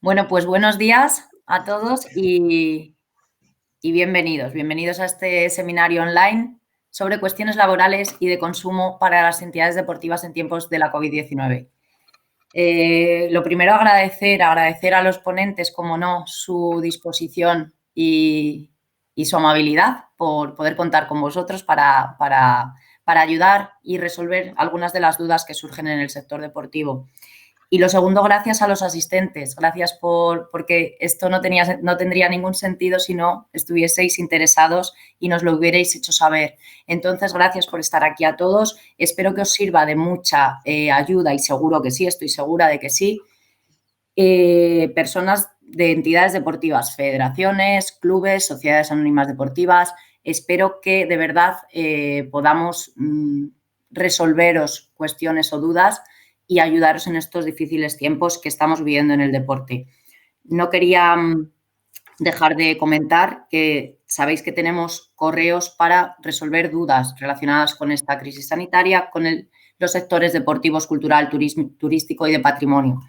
Bueno, pues buenos días a todos y bienvenidos. Bienvenidos a este seminario online sobre cuestiones laborales y de consumo para las entidades deportivas en tiempos de la COVID-19. Lo primero, agradecer a los ponentes, como no, su disposición y su amabilidad por poder contar con vosotros para ayudar y resolver algunas de las dudas que surgen en el sector deportivo. Y lo segundo, gracias a los asistentes, gracias porque esto no tendría ningún sentido si no estuvieseis interesados y nos lo hubierais hecho saber. Entonces, gracias por estar aquí a todos. Espero que os sirva de mucha ayuda y seguro que sí, estoy segura de que sí. Personas de entidades deportivas, federaciones, clubes, sociedades anónimas deportivas. Espero que de verdad podamos resolveros cuestiones o dudas y ayudaros en estos difíciles tiempos que estamos viviendo en el deporte. No quería dejar de comentar que sabéis que tenemos correos para resolver dudas relacionadas con esta crisis sanitaria, con los sectores deportivos, cultural, turístico y de patrimonio.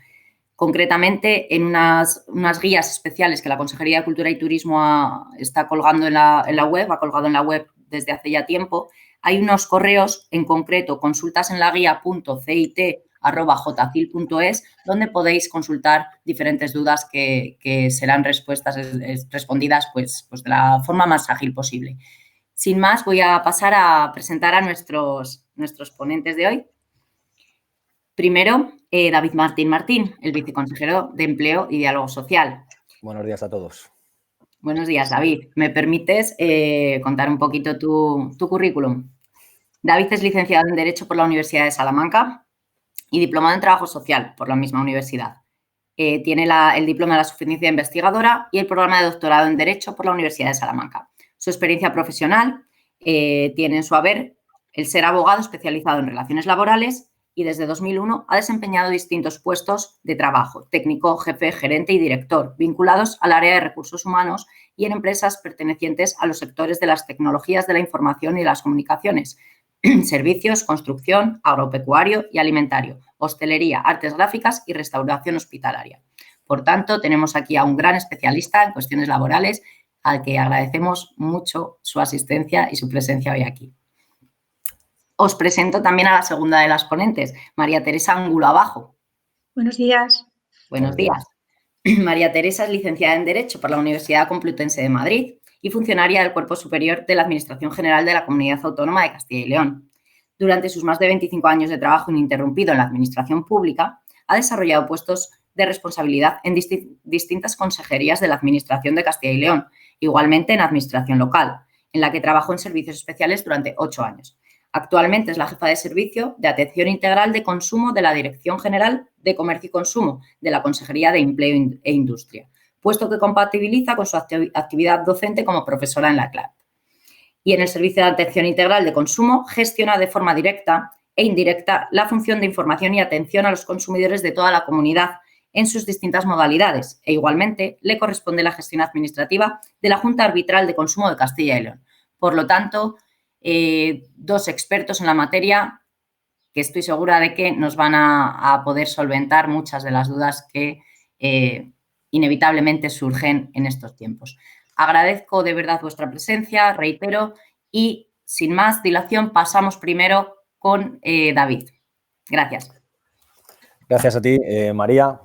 Concretamente, en unas guías especiales que la Consejería de Cultura y Turismo está colgando en la web, ha colgado en la web desde hace ya tiempo, hay unos correos, en concreto, consultasenlaguía.cit@jcil.es, donde podéis consultar diferentes dudas que serán respondidas pues de la forma más ágil posible. Sin más, voy a pasar a presentar a nuestros ponentes de hoy. Primero, David Martín, el viceconsejero de Empleo y Diálogo Social. Buenos días a todos. Buenos días, David. ¿Me permites contar un poquito tu currículum? David es licenciado en Derecho por la Universidad de Salamanca y diplomado en Trabajo Social por la misma universidad. Tiene el diploma de la suficiencia investigadora y el programa de doctorado en Derecho por la Universidad de Salamanca. Su experiencia profesional tiene en su haber el ser abogado especializado en relaciones laborales y desde 2001 ha desempeñado distintos puestos de trabajo, técnico, jefe, gerente y director, vinculados al área de recursos humanos y en empresas pertenecientes a los sectores de las tecnologías de la información y las comunicaciones, servicios, construcción, agropecuario y alimentario, hostelería, artes gráficas y restauración hospitalaria. Por tanto, tenemos aquí a un gran especialista en cuestiones laborales al que agradecemos mucho su asistencia y su presencia hoy aquí. Os presento también a la segunda de las ponentes, María Teresa Ángulo Abajo. Buenos días. Buenos días. María Teresa es licenciada en Derecho por la Universidad Complutense de Madrid y funcionaria del Cuerpo Superior de la Administración General de la Comunidad Autónoma de Castilla y León. Durante sus más de 25 años de trabajo ininterrumpido en la administración pública, ha desarrollado puestos de responsabilidad en distintas consejerías de la Administración de Castilla y León, igualmente en administración local, en la que trabajó en servicios especiales durante 8 años. Actualmente es la jefa de servicio de atención integral de consumo de la Dirección General de Comercio y Consumo de la Consejería de Empleo e Industria, puesto que compatibiliza con su actividad docente como profesora en la CLAP. Y en el Servicio de Atención Integral de Consumo gestiona de forma directa e indirecta la función de información y atención a los consumidores de toda la comunidad en sus distintas modalidades e igualmente le corresponde la gestión administrativa de la Junta Arbitral de Consumo de Castilla y León. Por lo tanto, dos expertos en la materia que estoy segura de que nos van a poder solventar muchas de las dudas que inevitablemente surgen en estos tiempos. Agradezco de verdad vuestra presencia, reitero, y sin más dilación pasamos primero con David. Gracias. Gracias a ti, María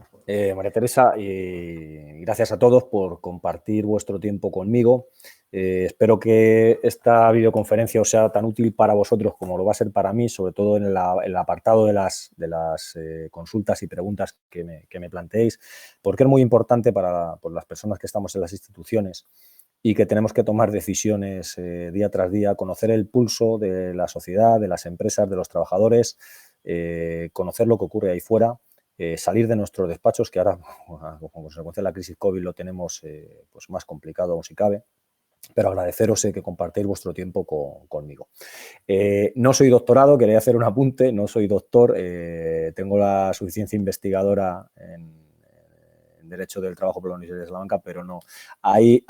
Teresa, y gracias a todos por compartir vuestro tiempo conmigo. Espero que esta videoconferencia os sea tan útil para vosotros como lo va a ser para mí, sobre todo en el apartado de las consultas y preguntas que me planteéis, porque es muy importante para las personas que estamos en las instituciones y que tenemos que tomar decisiones día tras día, conocer el pulso de la sociedad, de las empresas, de los trabajadores, conocer lo que ocurre ahí fuera, salir de nuestros despachos, que ahora, como consecuencia de la crisis COVID, lo tenemos pues más complicado aún si cabe, pero agradeceros que compartáis vuestro tiempo conmigo. No soy doctorado, quería hacer un apunte, no soy doctor, tengo la suficiencia investigadora en Derecho del Trabajo por la Universidad de Salamanca, pero no, ahí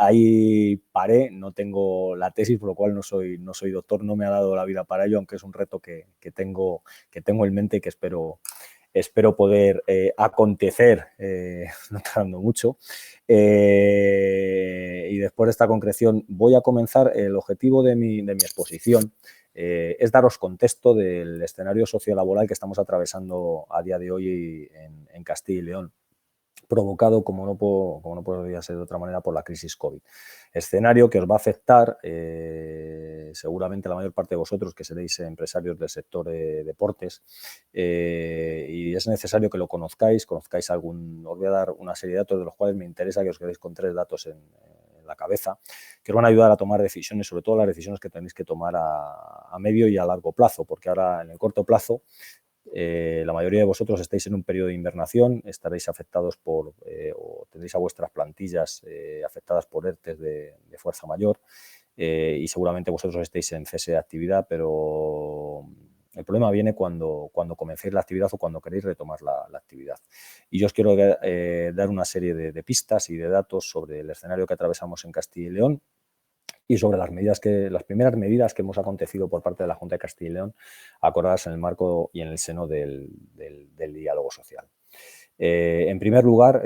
paré, no tengo la tesis, por lo cual no soy doctor, no me ha dado la vida para ello, aunque es un reto que tengo en mente y que espero espero poder acontecer, no tardando mucho. Y después de esta concreción voy a comenzar. El objetivo de mi exposición es daros contexto del escenario sociolaboral que estamos atravesando a día de hoy en Castilla y León, provocado, como no podría ser de otra manera, por la crisis COVID. Escenario que os va a afectar seguramente la mayor parte de vosotros que seréis empresarios del sector deportes, y es necesario que lo conozcáis os voy a dar una serie de datos de los cuales me interesa que os quedéis con 3 datos en la cabeza, que os van a ayudar a tomar decisiones, sobre todo las decisiones que tenéis que tomar a medio y a largo plazo, porque ahora en el corto plazo la mayoría de vosotros estáis en un periodo de invernación, estaréis afectados por o tendréis a vuestras plantillas afectadas por ERTEs de fuerza mayor, y seguramente vosotros estéis en cese de actividad, pero el problema viene cuando comencéis la actividad o cuando queréis retomar la actividad. Y yo os quiero dar una serie de pistas y de datos sobre el escenario que atravesamos en Castilla y León y sobre las primeras medidas que hemos acontecido por parte de la Junta de Castilla y León, acordadas en el marco y en el seno del diálogo social. En primer lugar,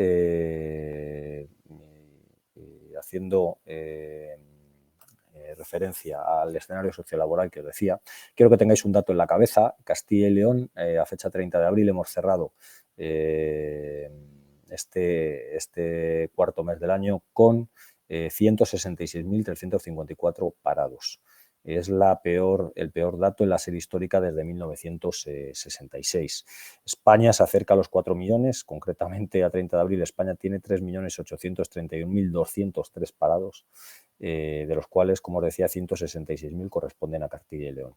haciendo referencia al escenario sociolaboral que os decía, quiero que tengáis un dato en la cabeza. Castilla y León, a fecha 30 de abril, hemos cerrado este cuarto mes del año con 166.354 parados. Es el peor dato en la serie histórica desde 1966. España se acerca a los 4 millones, concretamente a 30 de abril España tiene 3.831.203 parados, de los cuales, como os decía, 166.000 corresponden a Castilla y León.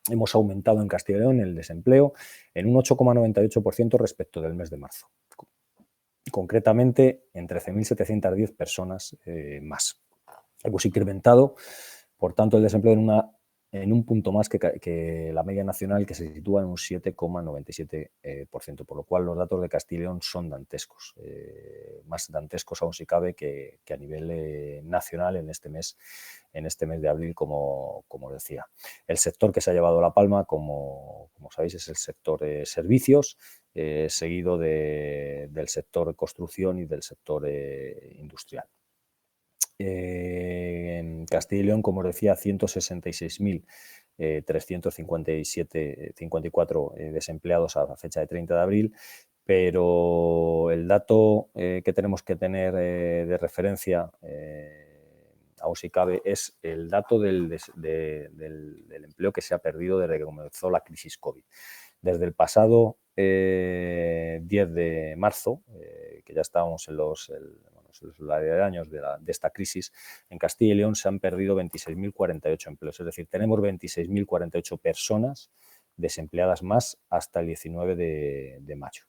Hemos aumentado en Castilla y León el desempleo en un 8,98% respecto del mes de marzo. Concretamente en 13.710 personas más. Hemos incrementado, por tanto, el desempleo en un punto más que la media nacional, que se sitúa en un 7,97%, por lo cual los datos de Castilla y León son dantescos, más dantescos aún si cabe que a nivel nacional en este mes de abril, como decía. El sector que se ha llevado la palma, como sabéis, es el sector servicios, seguido del sector construcción y del sector industrial. En Castilla y León, como os decía, 166.354 desempleados a la fecha de 30 de abril, pero el dato que tenemos que tener de referencia, aún si cabe, es el dato del empleo que se ha perdido desde que comenzó la crisis COVID. Desde el pasado 10 de marzo, que ya estábamos en los años de esta crisis, en Castilla y León se han perdido 26.048 empleos, es decir, tenemos 26.048 personas desempleadas más hasta el 19 de mayo.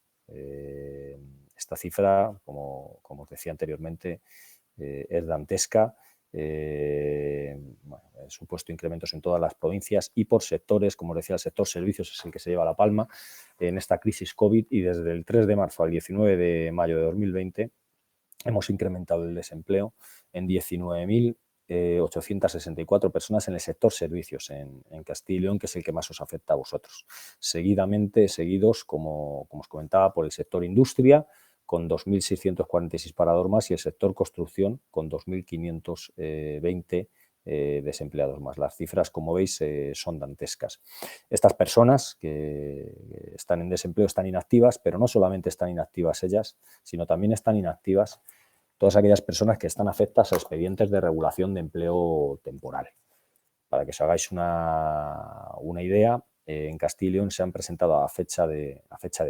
Esta cifra, como os decía anteriormente, es dantesca. Ha supuesto incrementos en todas las provincias y por sectores, como decía, el sector servicios es el que se lleva la palma en esta crisis COVID, y desde el 3 de marzo al 19 de mayo de 2020 hemos incrementado el desempleo en 19.864 personas en el sector servicios en Castilla y León, que es el que más os afecta a vosotros. Seguidos, como os comentaba, por el sector industria, con 2.646 parados más, y el sector construcción, con 2.520 desempleados más. Las cifras, como veis, son dantescas. Estas personas que están en desempleo están inactivas, pero no solamente están inactivas ellas, sino también están inactivas todas aquellas personas que están afectas a expedientes de regulación de empleo temporal. Para que os hagáis una idea, en Castilla y León se han presentado a fecha de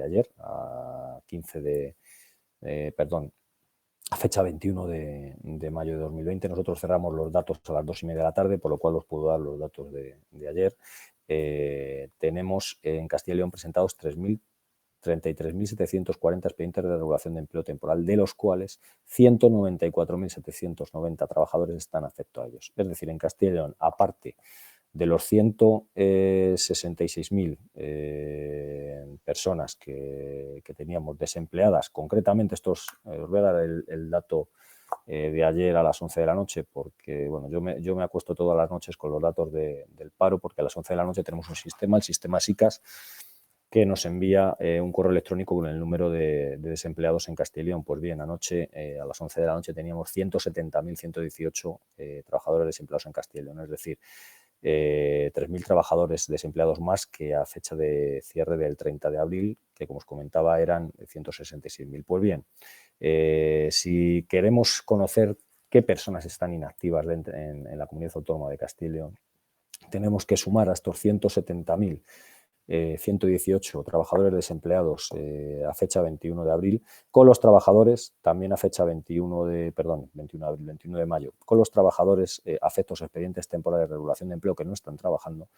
ayer, a 21 de mayo de 2020. Nosotros cerramos los datos a las 2:30 de la tarde, por lo cual os puedo dar los datos de ayer. Tenemos en Castilla y León presentados 33.740 expedientes de regulación de empleo temporal, de los cuales 194.790 trabajadores están afectos a ellos. Es decir, en Castilla y León, aparte de los 166.000 personas que teníamos desempleadas, concretamente os voy a dar el dato de ayer a las 11 de la noche, porque bueno, yo me acuesto todas las noches con los datos del paro, porque a las 11 de la noche tenemos un sistema, el sistema SICAS, que nos envía un correo electrónico con el número de desempleados en Castilla y León. Pues bien, anoche a las 11 de la noche teníamos 170.118 trabajadores desempleados en Castilla y León, es decir, 3.000 trabajadores desempleados más que a fecha de cierre del 30 de abril, que como os comentaba eran 166.000. Pues bien, si queremos conocer qué personas están inactivas en la comunidad autónoma de Castilla y León, tenemos que sumar a estos 170.000 118 trabajadores desempleados a fecha 21 de abril, con los trabajadores también a fecha 21 de abril, 21 de mayo, con los trabajadores afectos a expedientes temporales de regulación de empleo que no están trabajando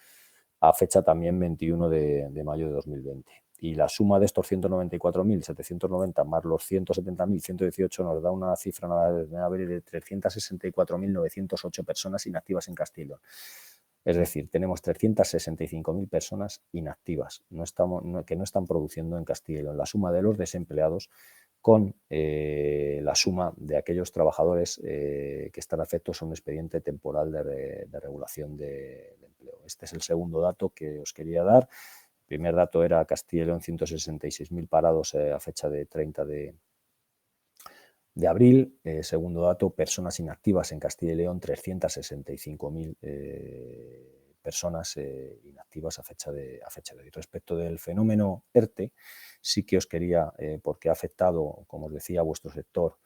a fecha también 21 de mayo de 2020. Y la suma de estos 194.790 más los 170.118 nos da una cifra de abril de 364.908 personas inactivas en Castilla y León. Es decir, tenemos 365.000 personas inactivas que no están produciendo en Castilla y León. La suma de los desempleados con la suma de aquellos trabajadores que están afectos a un expediente temporal de regulación de empleo. Este es el segundo dato que os quería dar. El primer dato era Castilla y León, 166.000 parados a fecha de 30 de abril. Segundo dato, personas inactivas en Castilla y León, 365.000 personas inactivas a fecha de hoy. Respecto del fenómeno ERTE, sí que os quería, porque ha afectado, como os decía, a vuestro sector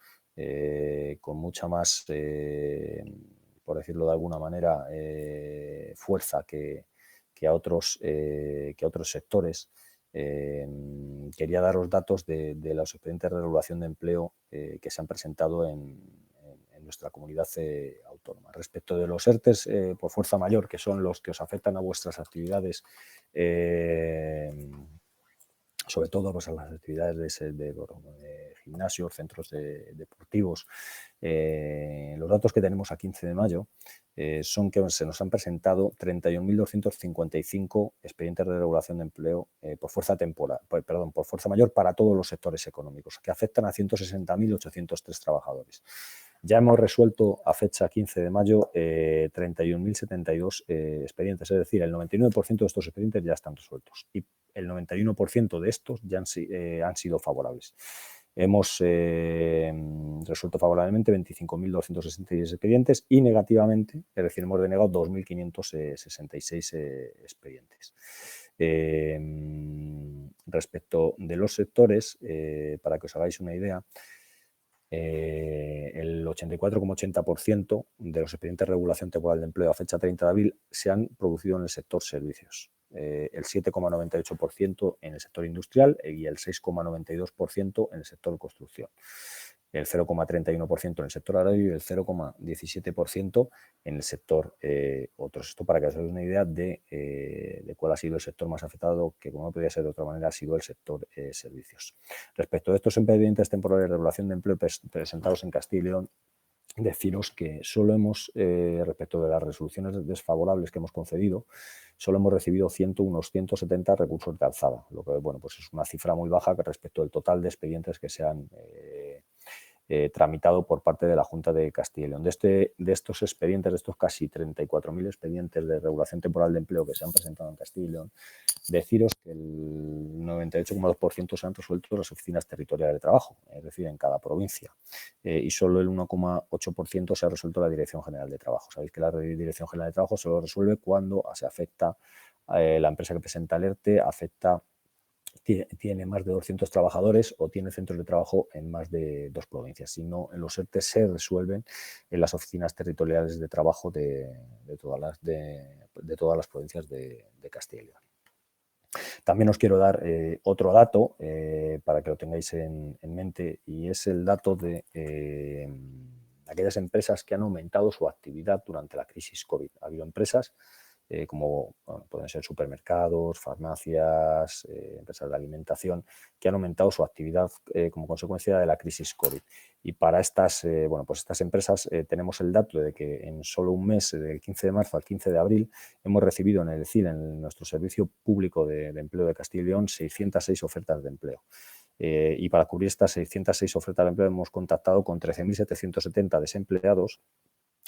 con mucha más, por decirlo de alguna manera, fuerza que a otros sectores. Quería daros datos de los expedientes de regulación de empleo que se han presentado en nuestra comunidad autónoma. Respecto de los ERTEs por fuerza mayor, que son los que os afectan a vuestras actividades, sobre todo pues, a las actividades de gimnasios, centros deportivos. Los datos que tenemos a 15 de mayo son que se nos han presentado 31.255 expedientes de regulación de empleo por fuerza mayor para todos los sectores económicos, que afectan a 160.803 trabajadores. Ya hemos resuelto a fecha 15 de mayo 31.072 expedientes, es decir, el 99% de estos expedientes ya están resueltos y el 91% de estos ya han sido favorables. Hemos resuelto favorablemente 25.266 expedientes y negativamente, es decir, hemos denegado 2.566 expedientes. Respecto de los sectores, para que os hagáis una idea, el 84,80% de los expedientes de regulación temporal de empleo a fecha 30 de abril se han producido en el sector servicios, el 7,98% en el sector industrial y el 6,92% en el sector construcción, el 0,31% en el sector agrario y el 0,17% en el sector otros. Esto para que os hagáis una idea de cuál ha sido el sector más afectado, que como no podía ser de otra manera ha sido el sector servicios. Respecto a estos expedientes temporales de regulación de empleo presentados en Castilla y León, deciros que solo hemos, respecto de las resoluciones desfavorables que hemos concedido, solo hemos recibido unos 170 recursos de alzada, lo que bueno, pues es una cifra muy baja respecto al total de expedientes que se han tramitado por parte de la Junta de Castilla y León. De estos expedientes, de estos casi 34.000 expedientes de regulación temporal de empleo que se han presentado en Castilla y León, deciros que el 98,2% se han resuelto en las oficinas territoriales de trabajo, es decir, en cada provincia, y solo el 1,8% se ha resuelto en la Dirección General de Trabajo. Sabéis que la Dirección General de Trabajo solo resuelve cuando se afecta la empresa que presenta el ERTE, tiene más de 200 trabajadores o tiene centros de trabajo en más de 2 provincias. Si no, en los ERTE se resuelven en las oficinas territoriales de trabajo de todas las provincias de Castilla y León. También os quiero dar otro dato para que lo tengáis en mente, y es el dato de aquellas empresas que han aumentado su actividad durante la crisis COVID. Ha habido empresas como pueden ser supermercados, farmacias, empresas de alimentación, que han aumentado su actividad como consecuencia de la crisis COVID. Y para estas empresas tenemos el dato de que en solo un mes, del 15 de marzo al 15 de abril, hemos recibido en el CIL, en nuestro Servicio Público de Empleo de Castilla y León, 606 ofertas de empleo. Y para cubrir estas 606 ofertas de empleo hemos contactado con 13.770 desempleados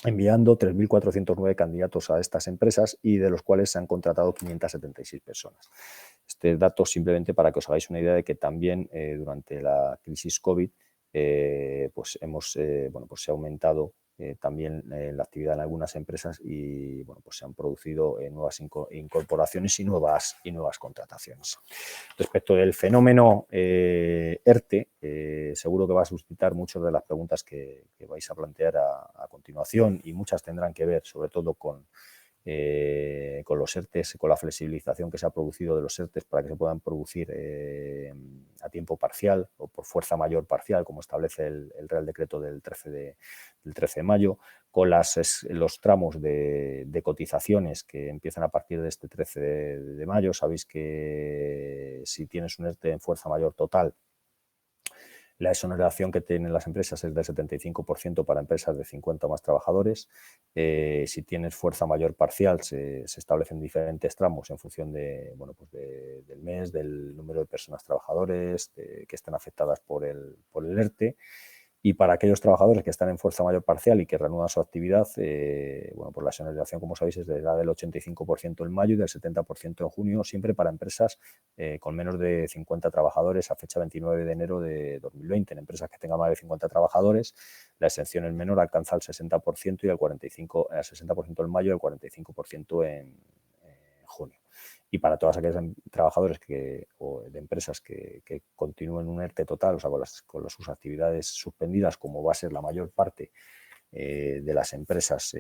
enviando 3.409 candidatos a estas empresas y de los cuales se han contratado 576 personas. Este dato simplemente para que os hagáis una idea de que también durante la crisis COVID pues se ha aumentado también la actividad en algunas empresas y pues se han producido nuevas incorporaciones y nuevas contrataciones. Respecto del fenómeno ERTE, seguro que va a suscitar muchas de las preguntas que vais a plantear a continuación, y muchas tendrán que ver sobre todo con los ERTEs, con la flexibilización que se ha producido de los ERTEs para que se puedan producir a tiempo parcial o por fuerza mayor parcial, como establece el Real Decreto del 13 de mayo, con los tramos de cotizaciones que empiezan a partir de este 13 de mayo. Sabéis que si tienes un ERTE en fuerza mayor total, la exoneración que tienen las empresas es del 75% para empresas de 50 o más trabajadores. Si tienes fuerza mayor parcial, se establecen diferentes tramos en función del mes, del número de personas trabajadores que estén afectadas por el ERTE. Y para aquellos trabajadores que están en fuerza mayor parcial y que reanudan su actividad, pues la exoneración, como sabéis, es del 85% en mayo y del 70% en junio, siempre para empresas con menos de 50 trabajadores a fecha 29 de enero de 2020. En empresas que tengan más de 50 trabajadores, la exención en menor alcanza el 60% y el 60% en mayo y el 45% en junio. Y para todos aquellos trabajadores o de empresas que continúen un ERTE total, o sea, con sus actividades suspendidas, como va a ser la mayor parte de las empresas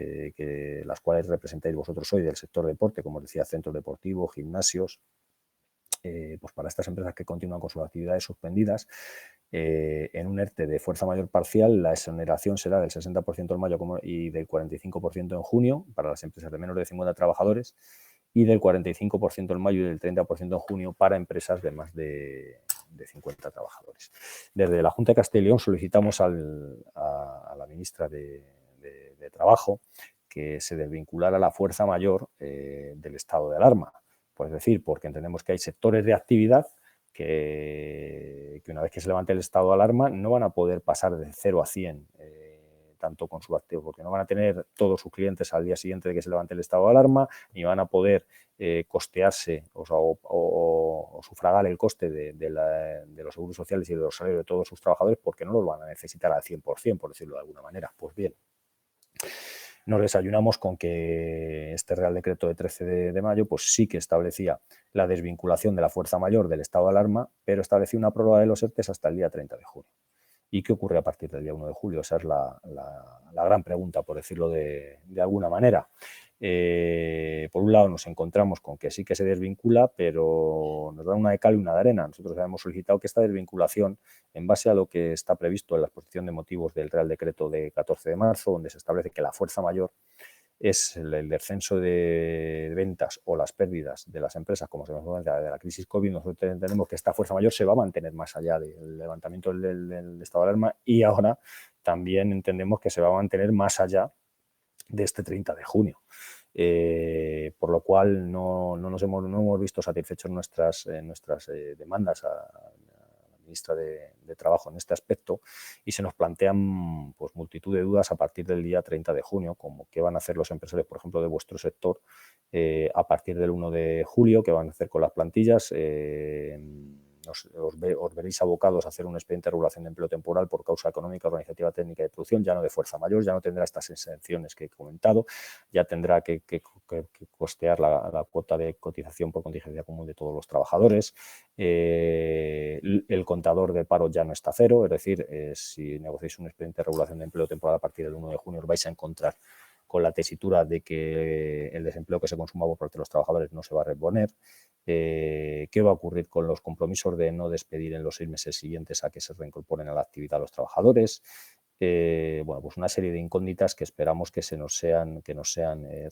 las cuales representáis vosotros hoy del sector deporte, como os decía, centros deportivos, gimnasios, pues para estas empresas que continúan con sus actividades suspendidas, en un ERTE de fuerza mayor parcial, la exoneración será del 60% en mayo y del 45% en junio para las empresas de menos de 50 trabajadores, y del 45% en mayo y del 30% en junio para empresas de más de 50 trabajadores. Desde la Junta de Castilla y León solicitamos a la ministra de Trabajo que se desvinculara la fuerza mayor del estado de alarma. Pues decir, porque entendemos que hay sectores de actividad que una vez que se levante el estado de alarma no van a poder pasar de 0 a 100 tanto con su activo, porque no van a tener todos sus clientes al día siguiente de que se levante el estado de alarma, ni van a poder costearse o sufragar el coste de los seguros sociales y de los salarios de todos sus trabajadores, porque no los van a necesitar al 100%, por decirlo de alguna manera. Pues bien, nos desayunamos con que este Real Decreto de 13 de mayo pues sí que establecía la desvinculación de la fuerza mayor del estado de alarma, pero establecía una prórroga de los ERTEs hasta el día 30 de junio. ¿Y qué ocurre a partir del día 1 de julio? Esa es la gran pregunta, por decirlo de alguna manera. Por un lado nos encontramos con que sí que se desvincula, pero nos da una de cal y una de arena. Nosotros hemos solicitado que esta desvinculación, en base a lo que está previsto en la exposición de motivos del Real Decreto de 14 de marzo, donde se establece que la fuerza mayor es el descenso de ventas o las pérdidas de las empresas como se nos de la crisis COVID, nosotros entendemos que esta fuerza mayor se va a mantener más allá del levantamiento del estado de alarma, y ahora también entendemos que se va a mantener más allá de este 30 de junio. Por lo cual no hemos visto satisfechos nuestras demandas a la ministra de Trabajo en este aspecto, y se nos plantean pues multitud de dudas a partir del día 30 de junio, como qué van a hacer los empresarios, por ejemplo, de vuestro sector a partir del 1 de julio, qué van a hacer con las plantillas. Os veréis abocados a hacer un expediente de regulación de empleo temporal por causa económica, organizativa, técnica y de producción, ya no de fuerza mayor, ya no tendrá estas exenciones que he comentado, ya tendrá que costear la cuota de cotización por contingencia común de todos los trabajadores. El contador de paro ya no está a cero, es decir, si negociáis un expediente de regulación de empleo temporal a partir del 1 de junio os vais a encontrar con la tesitura de que el desempleo que se consuma por parte de los trabajadores no se va a reponer. ¿Qué va a ocurrir con los compromisos de no despedir en los 6 meses siguientes a que se reincorporen a la actividad los trabajadores? Pues una serie de incógnitas que esperamos que nos sean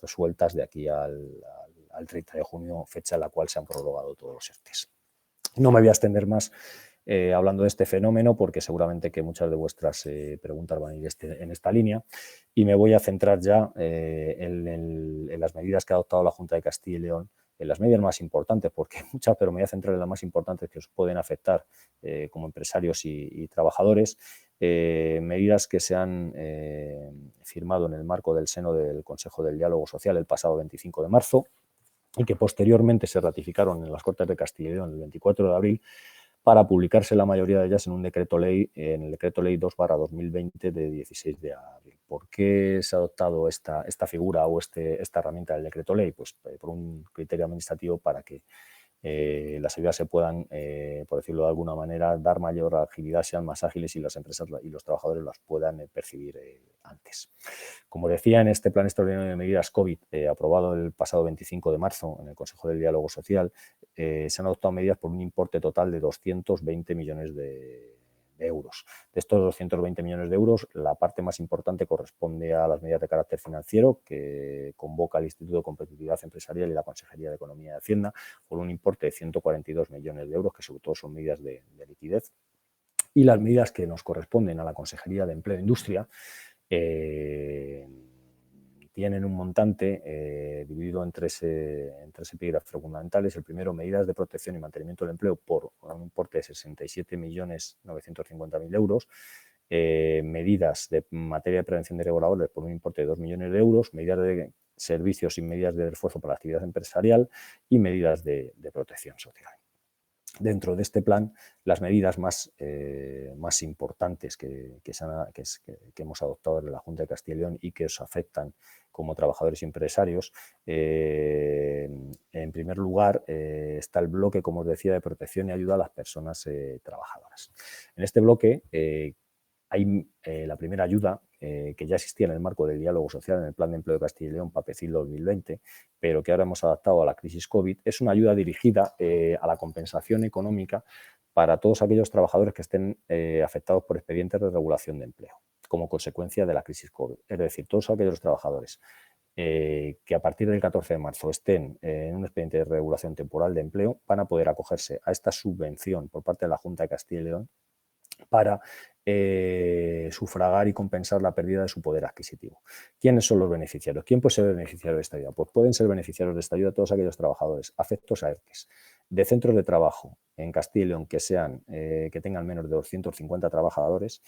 resueltas de aquí al 30 de junio, fecha en la cual se han prorrogado todos los ERTEs. No me voy a extender más hablando de este fenómeno, porque seguramente que muchas de vuestras preguntas van a ir en esta línea, y me voy a centrar ya en las medidas que ha adoptado la Junta de Castilla y León, en las medidas más importantes, porque muchas, pero me voy a centrar en las más importantes que os pueden afectar como empresarios y trabajadores, medidas que se han firmado en el marco del seno del Consejo del Diálogo Social el pasado 25 de marzo y que posteriormente se ratificaron en las Cortes de Castilla y León el 24 de abril para publicarse la mayoría de ellas en un decreto ley, en el decreto ley 2/2020 de 16 de abril. ¿Por qué se ha adoptado esta figura o esta herramienta del decreto ley? Pues por un criterio administrativo para que las ayudas se puedan, por decirlo de alguna manera, dar mayor agilidad, sean más ágiles y las empresas y los trabajadores las puedan percibir antes. Como decía, en este Plan Extraordinario de Medidas COVID, aprobado el pasado 25 de marzo en el Consejo del Diálogo Social, se han adoptado medidas por un importe total de 220 millones de euros. De estos 220 millones de euros, la parte más importante corresponde a las medidas de carácter financiero que convoca el Instituto de Competitividad Empresarial y la Consejería de Economía y Hacienda por un importe de 142 millones de euros, que sobre todo son medidas de liquidez. Y las medidas que nos corresponden a la Consejería de Empleo e Industria tienen un montante dividido en tres epígrafes fundamentales. El primero, medidas de protección y mantenimiento del empleo por un importe de 67.950.000 euros. Medidas de materia de prevención de irregularidades por un importe de 2 millones de euros. Medidas de servicios y medidas de refuerzo para la actividad empresarial y medidas de protección social. Dentro de este plan, las medidas más importantes que hemos adoptado desde la Junta de Castilla y León y que os afectan como trabajadores y empresarios, en primer lugar está el bloque, como os decía, de protección y ayuda a las personas trabajadoras. En este bloque hay la primera ayuda que ya existía en el marco del diálogo social en el Plan de Empleo de Castilla y León, PAPECIL 2020, pero que ahora hemos adaptado a la crisis COVID. Es una ayuda dirigida a la compensación económica para todos aquellos trabajadores que estén afectados por expedientes de regulación de empleo como consecuencia de la crisis COVID. Es decir, todos aquellos trabajadores que a partir del 14 de marzo estén en un expediente de regulación temporal de empleo van a poder acogerse a esta subvención por parte de la Junta de Castilla y León para sufragar y compensar la pérdida de su poder adquisitivo. ¿Quiénes son los beneficiarios? ¿Quién puede ser el beneficiario de esta ayuda? Pues pueden ser beneficiarios de esta ayuda todos aquellos trabajadores afectos a ERTES, de centros de trabajo en Castilla y León que tengan menos de 250 trabajadores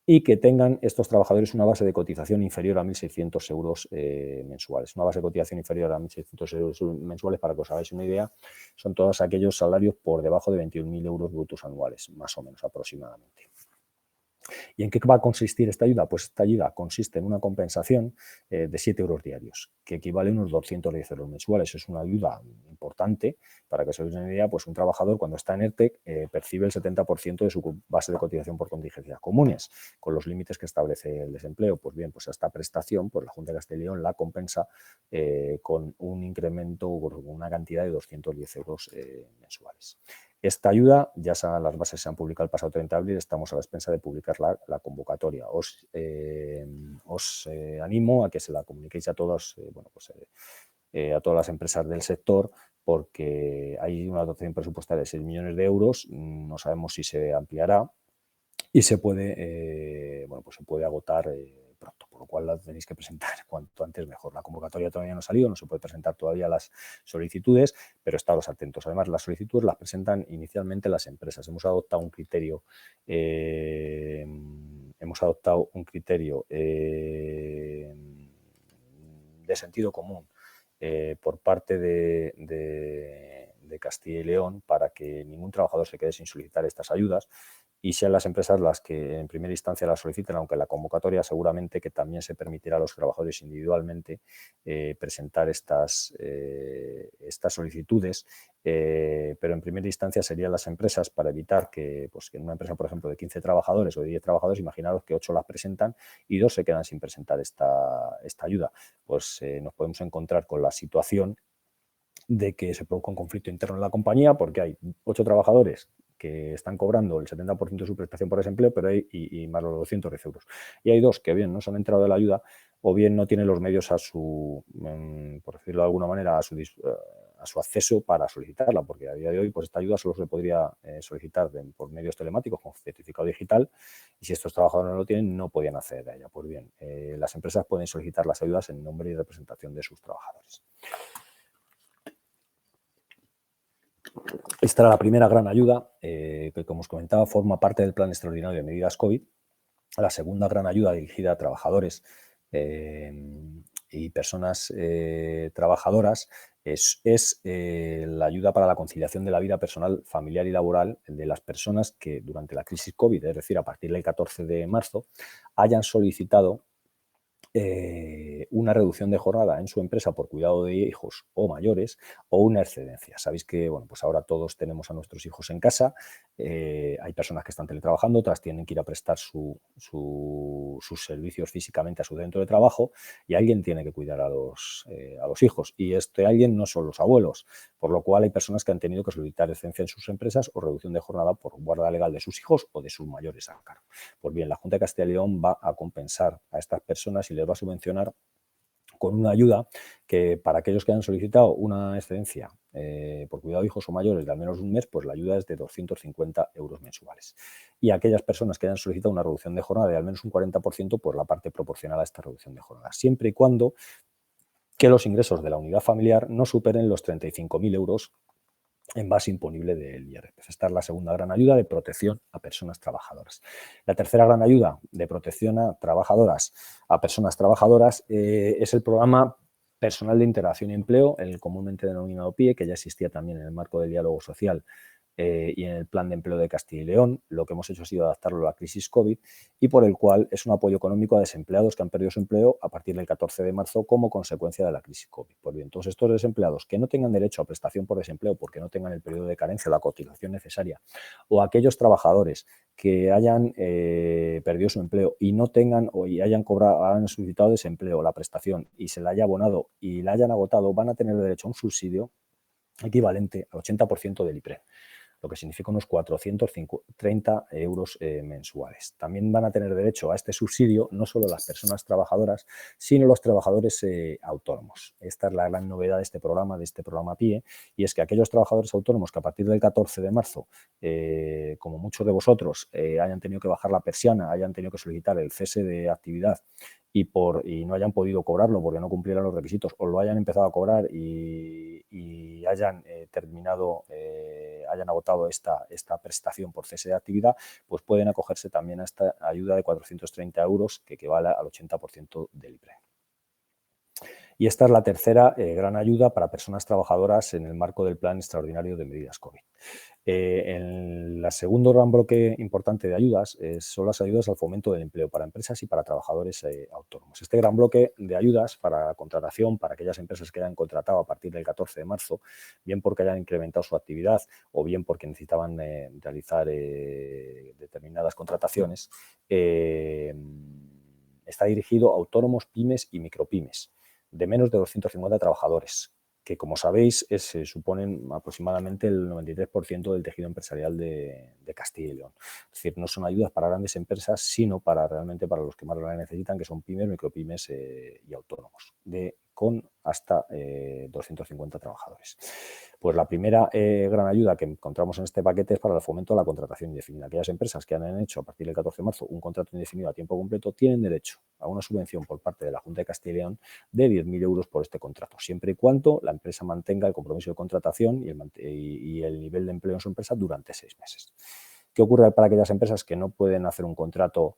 y que tengan estos trabajadores una base de cotización inferior a 1.600 euros mensuales. Una base de cotización inferior a 1.600 euros mensuales, para que os hagáis una idea, son todos aquellos salarios por debajo de 21.000 euros brutos anuales, más o menos aproximadamente. ¿Y en qué va a consistir esta ayuda? Pues esta ayuda consiste en una compensación de 7 euros diarios, que equivale a unos 210 euros mensuales. Es una ayuda importante. Para que os hagáis una idea, pues un trabajador cuando está en ERTE percibe el 70% de su base de cotización por contingencias comunes, con los límites que establece el desempleo. Pues bien, pues esta prestación, pues la Junta de Castilla y León la compensa con un incremento o con una cantidad de 210 euros mensuales. Esta ayuda, las bases se han publicado el pasado 30 de abril, estamos a la expensa de publicar la convocatoria. Os animo a que se la comuniquéis a todas, a todas las empresas del sector, porque hay una dotación presupuestaria de 6 millones de euros, no sabemos si se ampliará y se puede agotar pronto, por lo cual la tenéis que presentar cuanto antes mejor. La convocatoria todavía no ha salido, no se puede presentar todavía las solicitudes, pero estaros atentos. Además, las solicitudes las presentan inicialmente las empresas. Hemos adoptado un criterio de sentido común por parte de Castilla y León para que ningún trabajador se quede sin solicitar estas ayudas y sean las empresas las que en primera instancia las soliciten, aunque en la convocatoria seguramente que también se permitirá a los trabajadores individualmente presentar estas solicitudes, pero en primera instancia serían las empresas para evitar que en una empresa, por ejemplo, de 15 trabajadores o de 10 trabajadores, imaginaros que 8 las presentan y 2 se quedan sin presentar esta ayuda. Pues nos podemos encontrar con la situación de que se produzca un conflicto interno en la compañía porque hay 8 trabajadores que están cobrando el 70% de su prestación por desempleo, pero y más los 210 euros. Y hay 2 que bien no se han enterado de la ayuda o bien no tienen los medios por decirlo de alguna manera, a su acceso para solicitarla, porque a día de hoy pues esta ayuda solo se podría solicitar por medios telemáticos con certificado digital y si estos trabajadores no lo tienen no podían acceder a ella. Pues bien, las empresas pueden solicitar las ayudas en nombre y representación de sus trabajadores. Esta era la primera gran ayuda que, como os comentaba, forma parte del Plan Extraordinario de Medidas COVID La segunda gran ayuda dirigida a trabajadores y personas trabajadoras es la ayuda para la conciliación de la vida personal, familiar y laboral de las personas que durante la crisis COVID, es decir, a partir del 14 de marzo, hayan solicitado una reducción de jornada en su empresa por cuidado de hijos o mayores o una excedencia. Sabéis que bueno, pues ahora todos tenemos a nuestros hijos en casa, hay personas que están teletrabajando, otras tienen que ir a prestar sus servicios físicamente a su centro de trabajo y alguien tiene que cuidar a los hijos y este alguien no son los abuelos, por lo cual hay personas que han tenido que solicitar excedencia en sus empresas o reducción de jornada por guarda legal de sus hijos o de sus mayores a cargo. Pues bien, la Junta de Castilla y León va a compensar a estas personas y les va a subvencionar con una ayuda que para aquellos que hayan solicitado una excedencia por cuidado de hijos o mayores de al menos un mes, pues la ayuda es de 250 euros mensuales. Y aquellas personas que hayan solicitado una reducción de jornada de al menos un 40%, pues la parte proporcional a esta reducción de jornada, siempre y cuando que los ingresos de la unidad familiar no superen los 35.000 euros en base imponible del IRPF. Esta es la segunda gran ayuda de protección a personas trabajadoras. La tercera gran ayuda de protección a personas trabajadoras es el programa personal de integración y empleo, el comúnmente denominado PIE, que ya existía también en el marco del diálogo social y en el Plan de Empleo de Castilla y León. Lo que hemos hecho ha sido adaptarlo a la crisis COVID y por el cual es un apoyo económico a desempleados que han perdido su empleo a partir del 14 de marzo como consecuencia de la crisis COVID. Pues bien, todos estos desempleados que no tengan derecho a prestación por desempleo porque no tengan el periodo de carencia o la cotización necesaria, o aquellos trabajadores que hayan perdido su empleo y no tengan o y hayan solicitado desempleo, la prestación y se la haya abonado y la hayan agotado, van a tener derecho a un subsidio equivalente al 80% del IPREM, lo que significa unos 430 euros mensuales. También van a tener derecho a este subsidio no solo las personas trabajadoras, sino los trabajadores autónomos. Esta es la gran novedad de este programa PIE, y es que aquellos trabajadores autónomos que a partir del 14 de marzo, como muchos de vosotros, hayan tenido que bajar la persiana, hayan tenido que solicitar el cese de actividad y no hayan podido cobrarlo porque no cumplieran los requisitos o lo hayan empezado a cobrar y hayan hayan agotado esta prestación por cese de actividad, pues pueden acogerse también a esta ayuda de 430 euros que equivale al 80% del IPREM. Y esta es la tercera gran ayuda para personas trabajadoras en el marco del Plan Extraordinario de Medidas COVID. El segundo gran bloque importante de ayudas son las ayudas al fomento del empleo para empresas y para trabajadores autónomos. Este gran bloque de ayudas para contratación, para aquellas empresas que hayan contratado a partir del 14 de marzo, bien porque hayan incrementado su actividad o bien porque necesitaban realizar determinadas contrataciones, está dirigido a autónomos, pymes y micropymes de menos de 250 trabajadores, que como sabéis suponen aproximadamente el 93% del tejido empresarial de Castilla y León. Es decir, no son ayudas para grandes empresas, sino realmente para los que más la necesitan, que son pymes, micropymes y autónomos, con hasta 250 trabajadores. Pues la primera gran ayuda que encontramos en este paquete es para el fomento de la contratación indefinida. Aquellas empresas que han hecho a partir del 14 de marzo un contrato indefinido a tiempo completo tienen derecho a una subvención por parte de la Junta de Castilla y León de 10.000 euros por este contrato, siempre y cuando la empresa mantenga el compromiso de contratación y el nivel de empleo en su empresa durante 6 meses. ¿Qué ocurre para aquellas empresas que no pueden hacer un contrato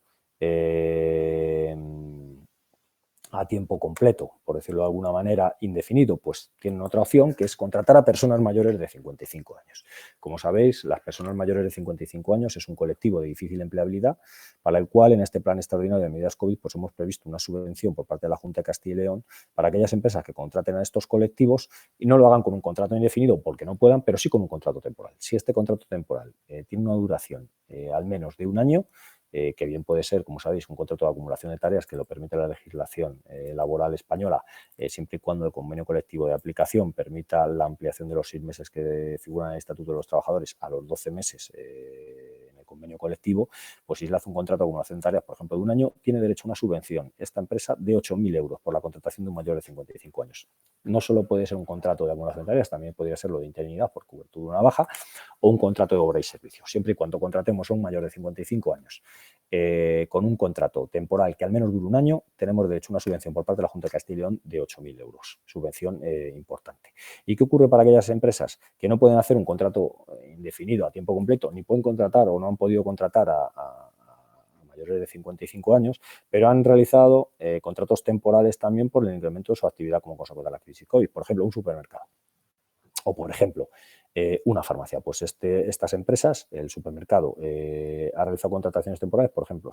a tiempo completo, por decirlo de alguna manera, indefinido? Pues tienen otra opción, que es contratar a personas mayores de 55 años. Como sabéis, las personas mayores de 55 años es un colectivo de difícil empleabilidad, para el cual en este plan extraordinario de medidas COVID pues hemos previsto una subvención por parte de la Junta de Castilla y León para aquellas empresas que contraten a estos colectivos y no lo hagan con un contrato indefinido porque no puedan, pero sí con un contrato temporal. Si este contrato temporal tiene una duración al menos de un año, que bien puede ser, como sabéis, un contrato de acumulación de tareas que lo permite la legislación laboral española, siempre y cuando el convenio colectivo de aplicación permita la ampliación de los 6 meses que figuran en el Estatuto de los Trabajadores a los 12 meses en el convenio colectivo, pues si le hace un contrato de acumulación de tareas, por ejemplo, de un año, tiene derecho a una subvención esta empresa de 8.000 euros por la contratación de un mayor de 55 años. No solo puede ser un contrato de acumulación de tareas, también podría ser lo de interinidad por cobertura de una baja o un contrato de obra y servicio, siempre y cuando contratemos a un mayor de 55 años. Con un contrato temporal que al menos dure un año, tenemos derecho a una subvención por parte de la Junta de Castilla y León de 8.000 euros, subvención importante. ¿Y qué ocurre para aquellas empresas que no pueden hacer un contrato indefinido a tiempo completo, ni pueden contratar o no han podido contratar a mayores de 55 años, pero han realizado contratos temporales también por el incremento de su actividad como consecuencia de la crisis COVID. Por ejemplo, un supermercado. O, por ejemplo, una farmacia. Pues estas empresas, el supermercado, ha realizado contrataciones temporales. Por ejemplo,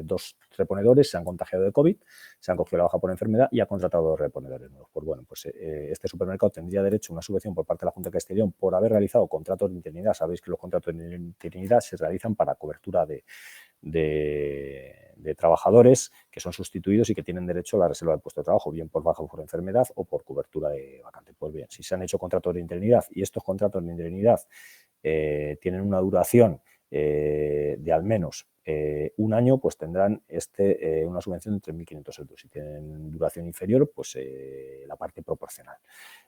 dos reponedores se han contagiado de COVID, se han cogido la baja por enfermedad y ha contratado dos reponedores nuevos. Pues bueno, pues este supermercado tendría derecho a una subvención por parte de la Junta de Castilla y León por haber realizado contratos de interinidad. Sabéis que los contratos de interinidad se realizan para cobertura de trabajadores que son sustituidos y que tienen derecho a la reserva del puesto de trabajo, bien por baja o por enfermedad o por cobertura de vacante. Pues bien, si se han hecho contratos de interinidad y estos contratos de interinidad tienen una duración de al menos un año, pues tendrán una subvención de 3.500 euros. Si tienen duración inferior, pues la parte proporcional.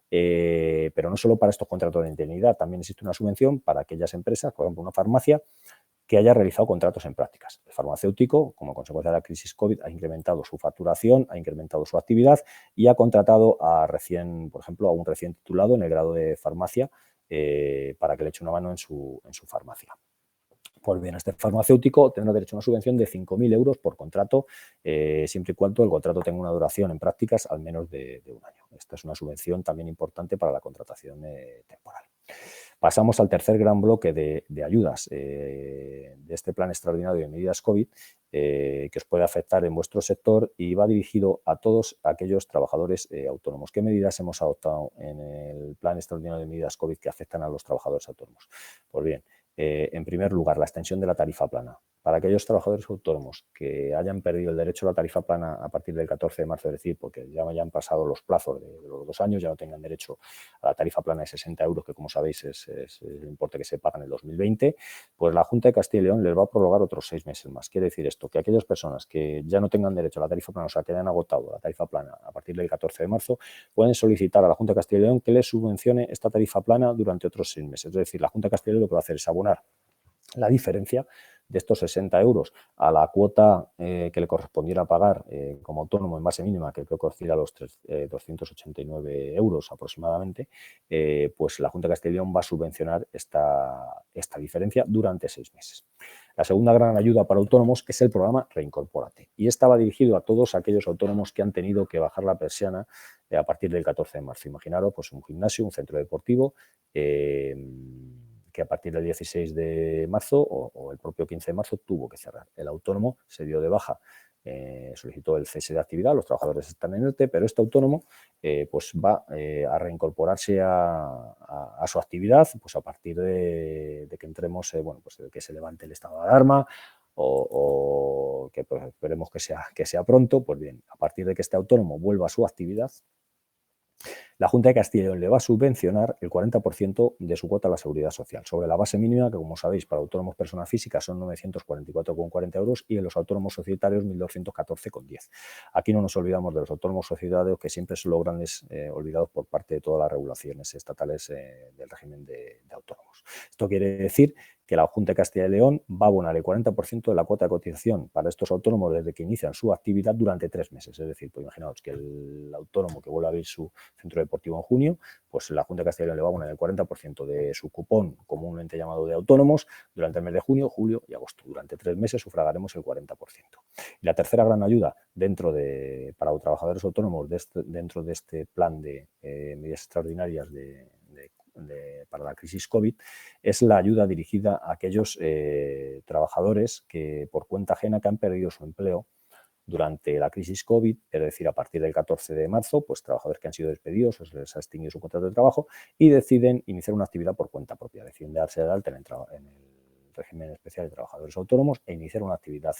Pero no solo para estos contratos de interinidad, también existe una subvención para aquellas empresas, por ejemplo, una farmacia, que haya realizado contratos en prácticas. El farmacéutico, como consecuencia de la crisis COVID, ha incrementado su facturación, ha incrementado su actividad y ha contratado por ejemplo, a un recién titulado en el grado de farmacia para que le eche una mano en su farmacia. Pues bien, este farmacéutico tendrá derecho a una subvención de 5.000 euros por contrato, siempre y cuando el contrato tenga una duración en prácticas al menos de un año. Esta es una subvención también importante para la contratación temporal. Pasamos al tercer gran bloque de ayudas de este plan extraordinario de medidas COVID que os puede afectar en vuestro sector y va dirigido a todos aquellos trabajadores autónomos. ¿Qué medidas hemos adoptado en el plan extraordinario de medidas COVID que afectan a los trabajadores autónomos? Pues bien, en primer lugar, la extensión de la tarifa plana. Para aquellos trabajadores autónomos que hayan perdido el derecho a la tarifa plana a partir del 14 de marzo, es decir, porque ya hayan pasado los plazos de los 2 años, ya no tengan derecho a la tarifa plana de 60 euros, que como sabéis es el importe que se paga en el 2020, pues la Junta de Castilla y León les va a prorrogar otros 6 meses más. Quiere decir esto, que aquellas personas que ya no tengan derecho a la tarifa plana, o sea, que hayan agotado la tarifa plana a partir del 14 de marzo, pueden solicitar a la Junta de Castilla y León que les subvencione esta tarifa plana durante otros 6 meses. Es decir, la Junta de Castilla y León lo que va a hacer es abonar la diferencia de estos 60 euros a la cuota que le correspondiera pagar como autónomo en base mínima, que creo que oscila a los 289 euros aproximadamente, pues la Junta de Castilla y León va a subvencionar esta diferencia durante 6 meses. La segunda gran ayuda para autónomos es el programa Reincorpórate, y esta va dirigido a todos aquellos autónomos que han tenido que bajar la persiana a partir del 14 de marzo. Imaginaros pues un gimnasio, un centro deportivo, que a partir del 16 de marzo o el propio 15 de marzo tuvo que cerrar. El autónomo se dio de baja, solicitó el cese de actividad, los trabajadores están en ERTE, pero este autónomo pues va a reincorporarse a su actividad pues a partir de que entremos, pues de que se levante el estado de alarma o que pues, esperemos que sea pronto. Pues bien, a partir de que este autónomo vuelva a su actividad, la Junta de Castilla y León le va a subvencionar el 40% de su cuota a la seguridad social, sobre la base mínima que, como sabéis, para autónomos personas físicas son 944,40 euros y en los autónomos societarios 1.214,10. Aquí no nos olvidamos de los autónomos societarios, que siempre son los grandes olvidados por parte de todas las regulaciones estatales del régimen de autónomos. Esto quiere decir que la Junta de Castilla y León va a abonar el 40% de la cuota de cotización para estos autónomos desde que inician su actividad durante 3 meses. Es decir, pues imaginaos que el autónomo que vuelve a abrir su centro deportivo en junio, pues la Junta de Castilla y León le va a abonar el 40% de su cupón comúnmente llamado de autónomos durante el mes de junio, julio y agosto. Durante 3 meses sufragaremos el 40%. Y la tercera gran ayuda para los trabajadores autónomos dentro de este plan de medidas extraordinarias para la crisis COVID es la ayuda dirigida a aquellos trabajadores que por cuenta ajena que han perdido su empleo durante la crisis COVID, es decir, a partir del 14 de marzo, pues trabajadores que han sido despedidos o se les ha extinguido su contrato de trabajo y deciden iniciar una actividad por cuenta propia, deciden darse de alta en el régimen especial de trabajadores autónomos e iniciar una actividad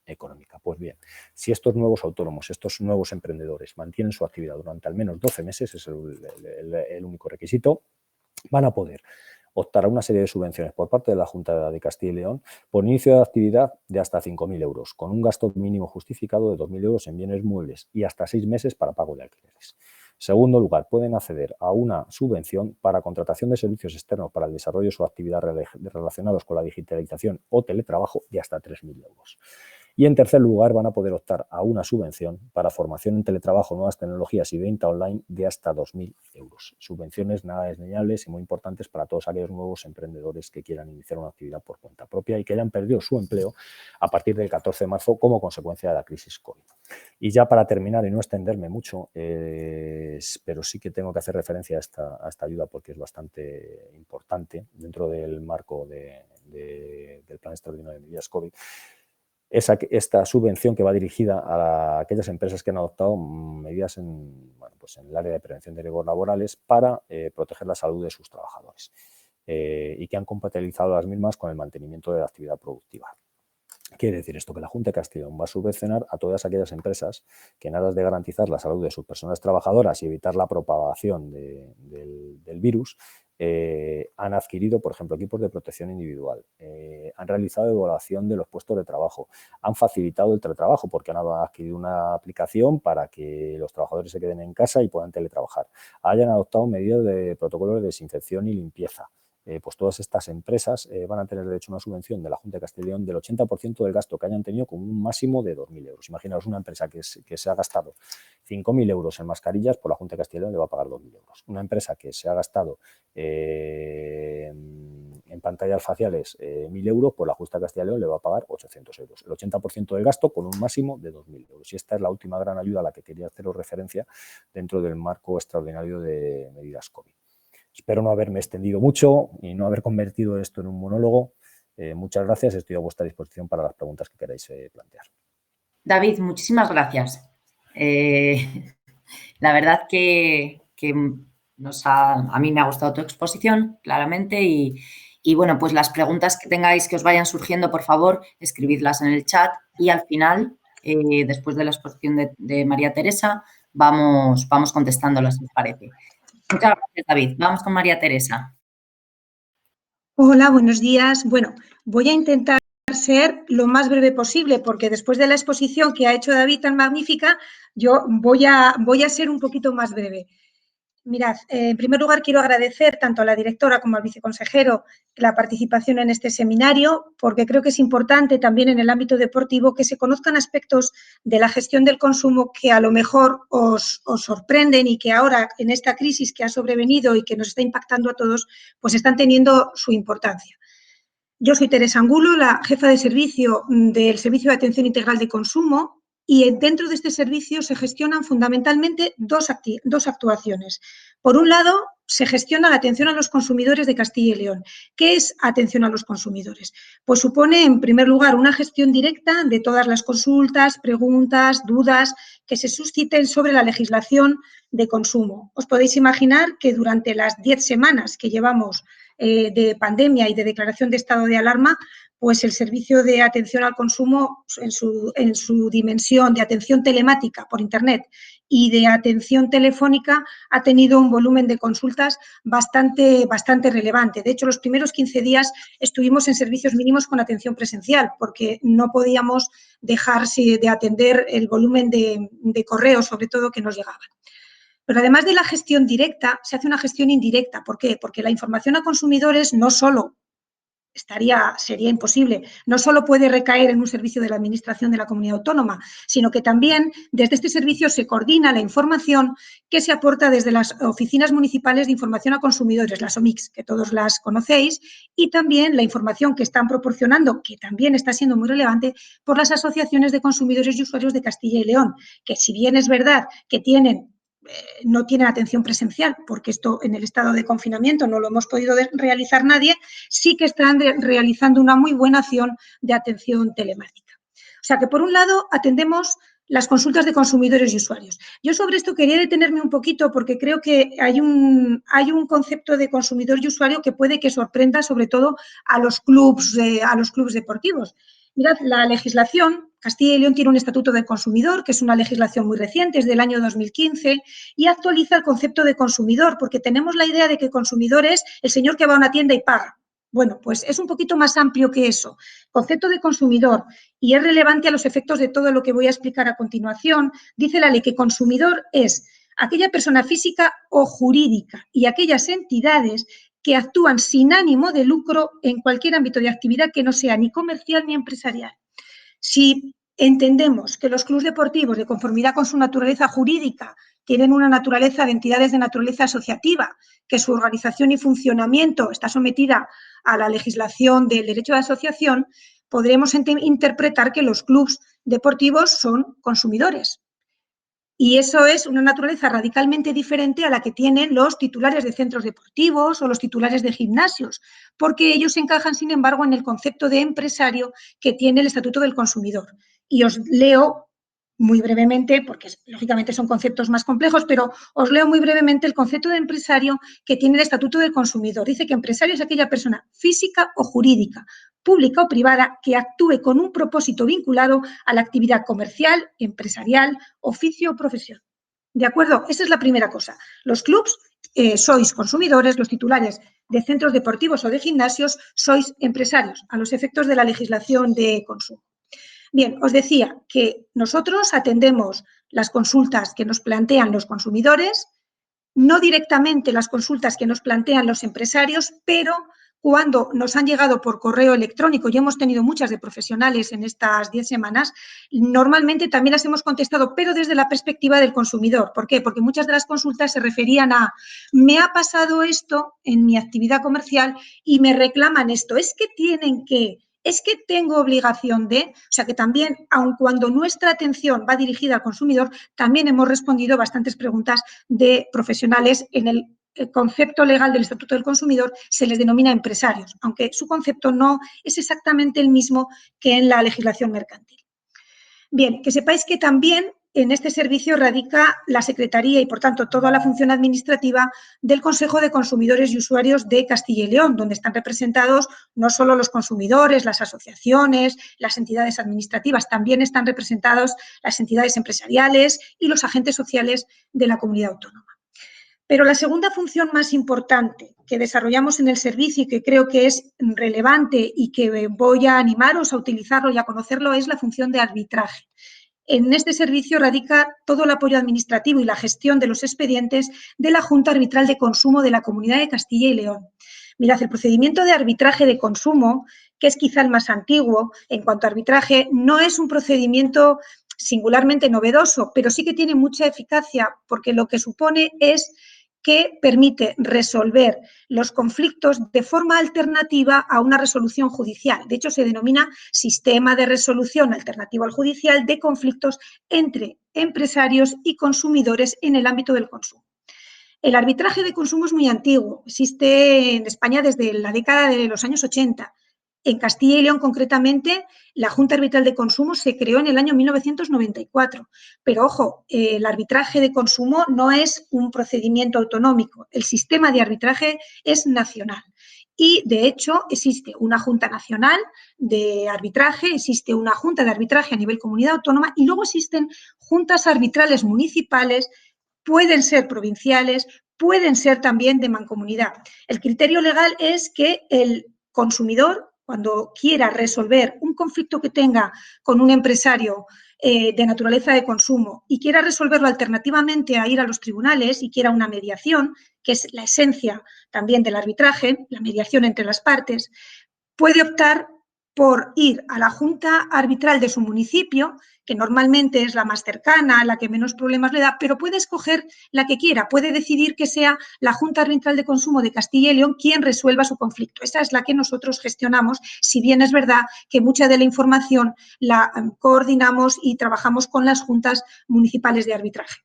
económica. Pues bien, si estos nuevos autónomos, estos nuevos emprendedores mantienen su actividad durante al menos 12 meses, es el único requisito, van a poder optar a una serie de subvenciones por parte de la Junta de Castilla y León por inicio de actividad de hasta 5.000 euros, con un gasto mínimo justificado de 2.000 euros en bienes muebles y hasta 6 meses para pago de alquileres. En segundo lugar, pueden acceder a una subvención para contratación de servicios externos para el desarrollo de su actividad relacionados con la digitalización o teletrabajo de hasta 3.000 euros. Y en tercer lugar, van a poder optar a una subvención para formación en teletrabajo, nuevas tecnologías y venta online de hasta 2.000 euros. Subvenciones nada desdeñables y muy importantes para todos aquellos nuevos emprendedores que quieran iniciar una actividad por cuenta propia y que hayan perdido su empleo a partir del 14 de marzo como consecuencia de la crisis COVID. Y ya para terminar y no extenderme mucho, pero sí que tengo que hacer referencia a esta ayuda porque es bastante importante dentro del marco del Plan Extraordinario de Medidas COVID. Esta subvención que va dirigida a aquellas empresas que han adoptado medidas en el área de prevención de riesgos laborales para proteger la salud de sus trabajadores y que han compatibilizado las mismas con el mantenimiento de la actividad productiva. Quiere decir esto que la Junta de Castilla y León va a subvencionar a todas aquellas empresas que en aras de garantizar la salud de sus personas trabajadoras y evitar la propagación del virus, han adquirido, por ejemplo, equipos de protección individual, han realizado evaluación de los puestos de trabajo, han facilitado el teletrabajo porque han adquirido una aplicación para que los trabajadores se queden en casa y puedan teletrabajar, hayan adoptado medidas de protocolos de desinfección y limpieza. Pues todas estas empresas van a tener derecho a una subvención de la Junta de Castilla y León del 80% del gasto que hayan tenido con un máximo de 2.000 euros. Imaginaos una empresa que se ha gastado 5.000 euros en mascarillas, por la Junta de Castilla y León le va a pagar 2.000 euros. Una empresa que se ha gastado en pantallas faciales 1.000 euros, por la Junta de Castilla y León le va a pagar 800 euros. El 80% del gasto con un máximo de 2.000 euros. Y esta es la última gran ayuda a la que quería haceros referencia dentro del marco extraordinario de medidas COVID. Espero no haberme extendido mucho y no haber convertido esto en un monólogo. Muchas gracias. Estoy a vuestra disposición para las preguntas que queráis plantear. David, muchísimas gracias. La verdad que a mí me ha gustado tu exposición, claramente, y bueno, pues las preguntas que tengáis que os vayan surgiendo, por favor, escribidlas en el chat y al final, después de la exposición de María Teresa, vamos contestándolas, si os parece. Muchas gracias, David. Vamos con María Teresa. Hola, buenos días. Bueno, voy a intentar ser lo más breve posible porque después de la exposición que ha hecho David tan magnífica, yo voy a ser un poquito más breve. Mirad, en primer lugar quiero agradecer tanto a la directora como al viceconsejero la participación en este seminario, porque creo que es importante también en el ámbito deportivo que se conozcan aspectos de la gestión del consumo que a lo mejor os sorprenden y que ahora en esta crisis que ha sobrevenido y que nos está impactando a todos, pues están teniendo su importancia. Yo soy Teresa Angulo, la jefa de servicio del Servicio de Atención Integral de Consumo, y dentro de este servicio se gestionan fundamentalmente dos actuaciones. Por un lado, se gestiona la atención a los consumidores de Castilla y León. ¿Qué es atención a los consumidores? Pues supone, en primer lugar, una gestión directa de todas las consultas, preguntas, dudas que se susciten sobre la legislación de consumo. Os podéis imaginar que durante las 10 semanas que llevamos de pandemia y de declaración de estado de alarma, pues el servicio de atención al consumo en su dimensión de atención telemática por Internet y de atención telefónica ha tenido un volumen de consultas bastante relevante. De hecho, los primeros 15 días estuvimos en servicios mínimos con atención presencial porque no podíamos dejar de atender el volumen de correos, sobre todo, que nos llegaban. Pero además de la gestión directa, se hace una gestión indirecta. ¿Por qué? Porque la información a consumidores no solo sería imposible, no solo puede recaer en un servicio de la Administración de la Comunidad Autónoma, sino que también desde este servicio se coordina la información que se aporta desde las oficinas municipales de información a consumidores, las OMICs, que todos las conocéis, y también la información que están proporcionando, que también está siendo muy relevante, por las asociaciones de consumidores y usuarios de Castilla y León, que si bien es verdad que no tienen atención presencial, porque esto en el estado de confinamiento no lo hemos podido realizar nadie, sí que están realizando una muy buena acción de atención telemática. O sea que, por un lado, atendemos las consultas de consumidores y usuarios. Yo sobre esto quería detenerme un poquito porque creo que hay un concepto de consumidor y usuario que puede que sorprenda sobre todo a los clubs deportivos. Mirad, la legislación, Castilla y León tiene un estatuto del consumidor, que es una legislación muy reciente, es del año 2015, y actualiza el concepto de consumidor, porque tenemos la idea de que consumidor es el señor que va a una tienda y paga. Bueno, pues es un poquito más amplio que eso. Concepto de consumidor, y es relevante a los efectos de todo lo que voy a explicar a continuación, dice la ley que consumidor es aquella persona física o jurídica y aquellas entidades que actúan sin ánimo de lucro en cualquier ámbito de actividad que no sea ni comercial ni empresarial. Si entendemos que los clubes deportivos, de conformidad con su naturaleza jurídica, tienen una naturaleza de entidades de naturaleza asociativa, que su organización y funcionamiento está sometida a la legislación del derecho de asociación, podremos interpretar que los clubes deportivos son consumidores. Y eso es una naturaleza radicalmente diferente a la que tienen los titulares de centros deportivos o los titulares de gimnasios, porque ellos encajan, sin embargo, en el concepto de empresario que tiene el Estatuto del Consumidor. Y os leo muy brevemente, porque lógicamente son conceptos más complejos, pero os leo muy brevemente el concepto de empresario que tiene el Estatuto del Consumidor. Dice que empresario es aquella persona física o jurídica, pública o privada, que actúe con un propósito vinculado a la actividad comercial, empresarial, oficio o profesión. ¿De acuerdo? Esa es la primera cosa. Los clubs sois consumidores, los titulares de centros deportivos o de gimnasios sois empresarios, a los efectos de la legislación de consumo. Bien, os decía que nosotros atendemos las consultas que nos plantean los consumidores, no directamente las consultas que nos plantean los empresarios, pero cuando nos han llegado por correo electrónico, y hemos tenido muchas de profesionales en estas 10 semanas, normalmente también las hemos contestado, pero desde la perspectiva del consumidor. ¿Por qué? Porque muchas de las consultas se referían a, me ha pasado esto en mi actividad comercial y me reclaman esto. Es que tienen que... Es que tengo obligación de, o sea que también, aun cuando nuestra atención va dirigida al consumidor, también hemos respondido bastantes preguntas de profesionales. En el concepto legal del Estatuto del Consumidor se les denomina empresarios, aunque su concepto no es exactamente el mismo que en la legislación mercantil. Bien, que sepáis que también en este servicio radica la Secretaría y, por tanto, toda la función administrativa del Consejo de Consumidores y Usuarios de Castilla y León, donde están representados no solo los consumidores, las asociaciones, las entidades administrativas, también están representados las entidades empresariales y los agentes sociales de la comunidad autónoma. Pero la segunda función más importante que desarrollamos en el servicio y que creo que es relevante y que voy a animaros a utilizarlo y a conocerlo es la función de arbitraje. En este servicio radica todo el apoyo administrativo y la gestión de los expedientes de la Junta Arbitral de Consumo de la Comunidad de Castilla y León. Mirad, el procedimiento de arbitraje de consumo, que es quizá el más antiguo en cuanto a arbitraje, no es un procedimiento singularmente novedoso, pero sí que tiene mucha eficacia porque lo que supone es que permite resolver los conflictos de forma alternativa a una resolución judicial. De hecho, se denomina sistema de resolución alternativo al judicial de conflictos entre empresarios y consumidores en el ámbito del consumo. El arbitraje de consumo es muy antiguo, existe en España desde la década de los años 80. En Castilla y León, concretamente, la Junta Arbitral de Consumo se creó en el año 1994. Pero, ojo, el arbitraje de consumo no es un procedimiento autonómico. El sistema de arbitraje es nacional. Y, de hecho, existe una Junta Nacional de Arbitraje, existe una Junta de Arbitraje a nivel comunidad autónoma y luego existen juntas arbitrales municipales, pueden ser provinciales, pueden ser también de mancomunidad. El criterio legal es que el consumidor, cuando quiera resolver un conflicto que tenga con un empresario de naturaleza de consumo y quiera resolverlo alternativamente a ir a los tribunales y quiera una mediación, que es la esencia también del arbitraje, la mediación entre las partes, puede optar por ir a la junta arbitral de su municipio, que normalmente es la más cercana, la que menos problemas le da, pero puede escoger la que quiera, puede decidir que sea la Junta Arbitral de Consumo de Castilla y León quien resuelva su conflicto. Esa es la que nosotros gestionamos, si bien es verdad que mucha de la información la coordinamos y trabajamos con las juntas municipales de arbitraje.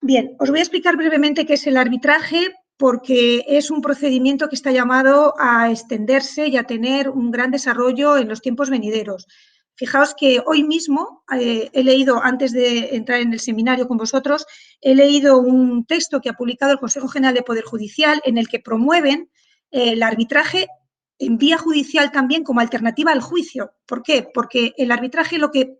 Bien, os voy a explicar brevemente qué es el arbitraje, porque es un procedimiento que está llamado a extenderse y a tener un gran desarrollo en los tiempos venideros. Fijaos que hoy mismo he leído, antes de entrar en el seminario con vosotros, he leído un texto que ha publicado el Consejo General de Poder Judicial en el que promueven el arbitraje en vía judicial también como alternativa al juicio. ¿Por qué? Porque el arbitraje lo que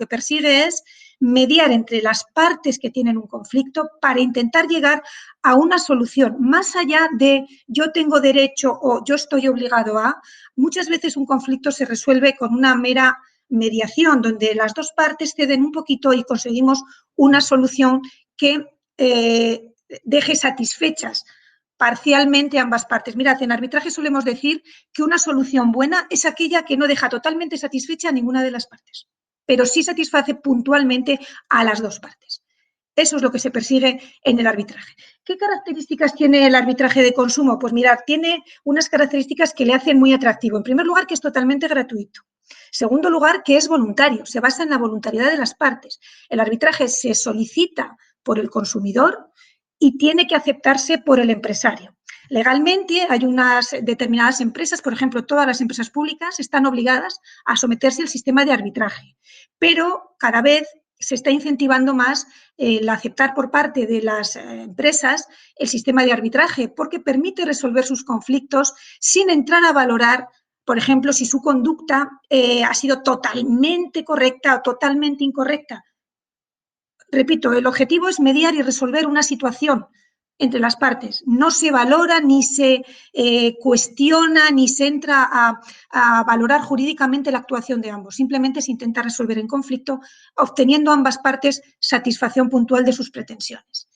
persigue es mediar entre las partes que tienen un conflicto para intentar llegar a una solución, más allá de yo tengo derecho o yo estoy obligado a. Muchas veces un conflicto se resuelve con una mera mediación, donde las dos partes ceden un poquito y conseguimos una solución que deje satisfechas parcialmente ambas partes. Mirad, en arbitraje solemos decir que una solución buena es aquella que no deja totalmente satisfecha a ninguna de las partes. pero sí satisface puntualmente a las dos partes. Eso es lo que se persigue en el arbitraje. ¿Qué características tiene el arbitraje de consumo? Pues mirad, tiene unas características que le hacen muy atractivo. En primer lugar, que es totalmente gratuito. En segundo lugar, que es voluntario, se basa en la voluntariedad de las partes. El arbitraje se solicita por el consumidor y tiene que aceptarse por el empresario. Legalmente hay unas determinadas empresas, por ejemplo, todas las empresas públicas están obligadas a someterse al sistema de arbitraje, pero cada vez se está incentivando más el aceptar por parte de las empresas el sistema de arbitraje porque permite resolver sus conflictos sin entrar a valorar, por ejemplo, si su conducta ha sido totalmente correcta o totalmente incorrecta. Repito, el objetivo es mediar y resolver una situación entre las partes. No se valora, ni se cuestiona, ni se entra a valorar jurídicamente la actuación de ambos. Simplemente se intenta resolver el conflicto, obteniendo ambas partes satisfacción puntual de sus pretensiones.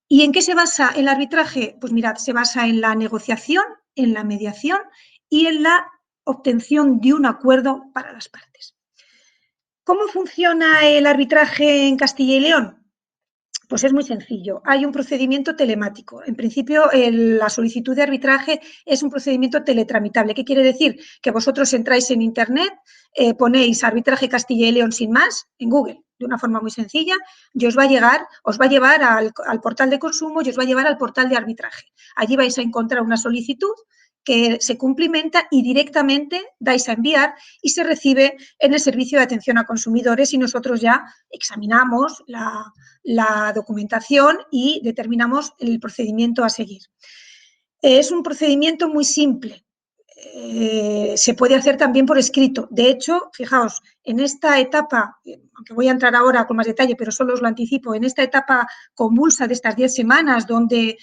¿Y en qué se basa el arbitraje? Pues mirad, se basa en la negociación, en la mediación y en la obtención de un acuerdo para las partes. ¿Cómo funciona el arbitraje en Castilla y León? Pues es muy sencillo. Hay un procedimiento telemático. En principio, la solicitud de arbitraje es un procedimiento teletramitable. ¿Qué quiere decir? Que vosotros entráis en Internet, ponéis arbitraje Castilla y León sin más en Google, de una forma muy sencilla, y os va a llevar al portal de consumo y os va a llevar al portal de arbitraje. Allí vais a encontrar una solicitud que se cumplimenta y directamente dais a enviar y se recibe en el servicio de atención a consumidores y nosotros ya examinamos la documentación y determinamos el procedimiento a seguir. Es un procedimiento muy simple. Se puede hacer también por escrito. De hecho, fijaos, en esta etapa, aunque voy a entrar ahora con más detalle, pero solo os lo anticipo, en esta etapa convulsa de estas 10 semanas donde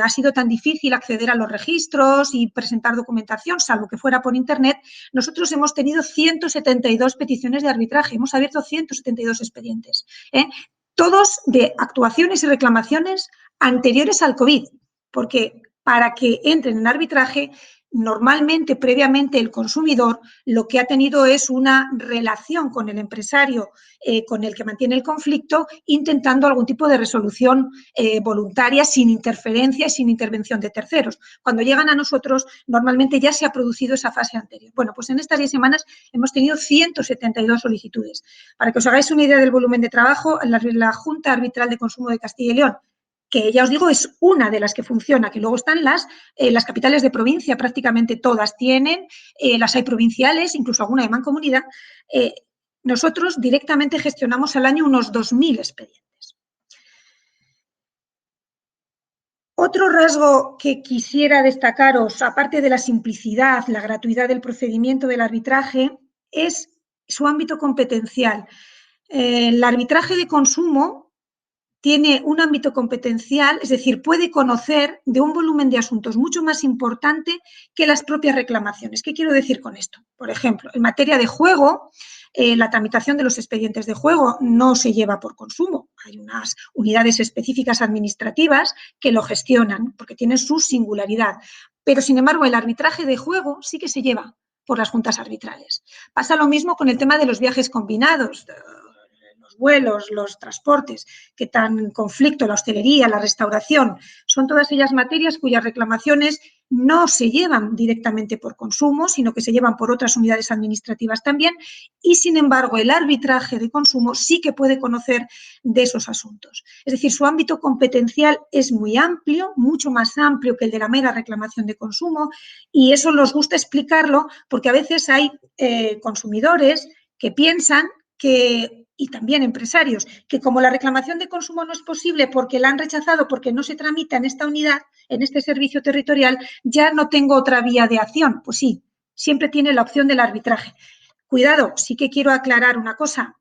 ha sido tan difícil acceder a los registros y presentar documentación, salvo que fuera por Internet, nosotros hemos tenido 172 peticiones de arbitraje, hemos abierto 172 expedientes, todos de actuaciones y reclamaciones anteriores al COVID, porque para que entren en arbitraje, normalmente, previamente, el consumidor lo que ha tenido es una relación con el empresario con el que mantiene el conflicto, intentando algún tipo de resolución voluntaria, sin interferencia y sin intervención de terceros. Cuando llegan a nosotros, normalmente ya se ha producido esa fase anterior. Bueno, pues en estas 10 semanas hemos tenido 172 solicitudes. Para que os hagáis una idea del volumen de trabajo, la Junta Arbitral de Consumo de Castilla y León, que ya os digo es una de las que funciona, que luego están las capitales de provincia, prácticamente todas tienen, las hay provinciales, incluso alguna de mancomunidad. Nosotros directamente gestionamos al año unos 2.000 expedientes. Otro rasgo que quisiera destacaros, aparte de la simplicidad, la gratuidad del procedimiento del arbitraje, es su ámbito competencial. El arbitraje de consumo tiene un ámbito competencial, es decir, puede conocer de un volumen de asuntos mucho más importante que las propias reclamaciones. ¿Qué quiero decir con esto? Por ejemplo, en materia de juego, la tramitación de los expedientes de juego no se lleva por consumo. Hay unas unidades específicas administrativas que lo gestionan porque tienen su singularidad. Pero, sin embargo, el arbitraje de juego sí que se lleva por las juntas arbitrales. Pasa lo mismo con el tema de los viajes combinados, los vuelos, los transportes, que están en conflicto, la hostelería, la restauración, son todas ellas materias cuyas reclamaciones no se llevan directamente por consumo, sino que se llevan por otras unidades administrativas también y, sin embargo, el arbitraje de consumo sí que puede conocer de esos asuntos. Es decir, su ámbito competencial es muy amplio, mucho más amplio que el de la mera reclamación de consumo y eso nos gusta explicarlo porque a veces hay consumidores que piensan que, y también empresarios, que como la reclamación de consumo no es posible porque la han rechazado, porque no se tramita en esta unidad, en este servicio territorial, ya no tengo otra vía de acción. Pues sí, siempre tiene la opción del arbitraje. Cuidado, sí que quiero aclarar una cosa.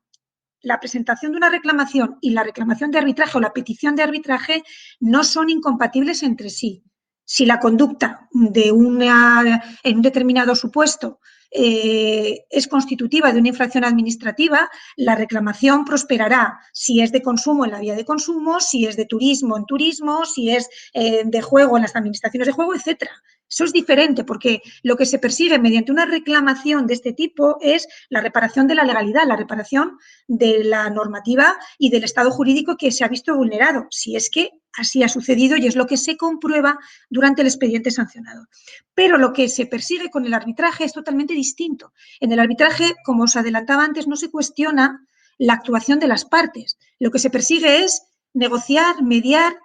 La presentación de una reclamación y la reclamación de arbitraje o la petición de arbitraje no son incompatibles entre sí. Si la conducta de en un determinado supuesto es constitutiva de una infracción administrativa, la reclamación prosperará si es de consumo en la vía de consumo, si es de turismo en turismo, si es de juego en las administraciones de juego, etcétera. Eso es diferente porque lo que se persigue mediante una reclamación de este tipo es la reparación de la legalidad, la reparación de la normativa y del estado jurídico que se ha visto vulnerado, si es que así ha sucedido y es lo que se comprueba durante el expediente sancionador. Pero lo que se persigue con el arbitraje es totalmente distinto. En el arbitraje, como os adelantaba antes, no se cuestiona la actuación de las partes. Lo que se persigue es negociar, mediar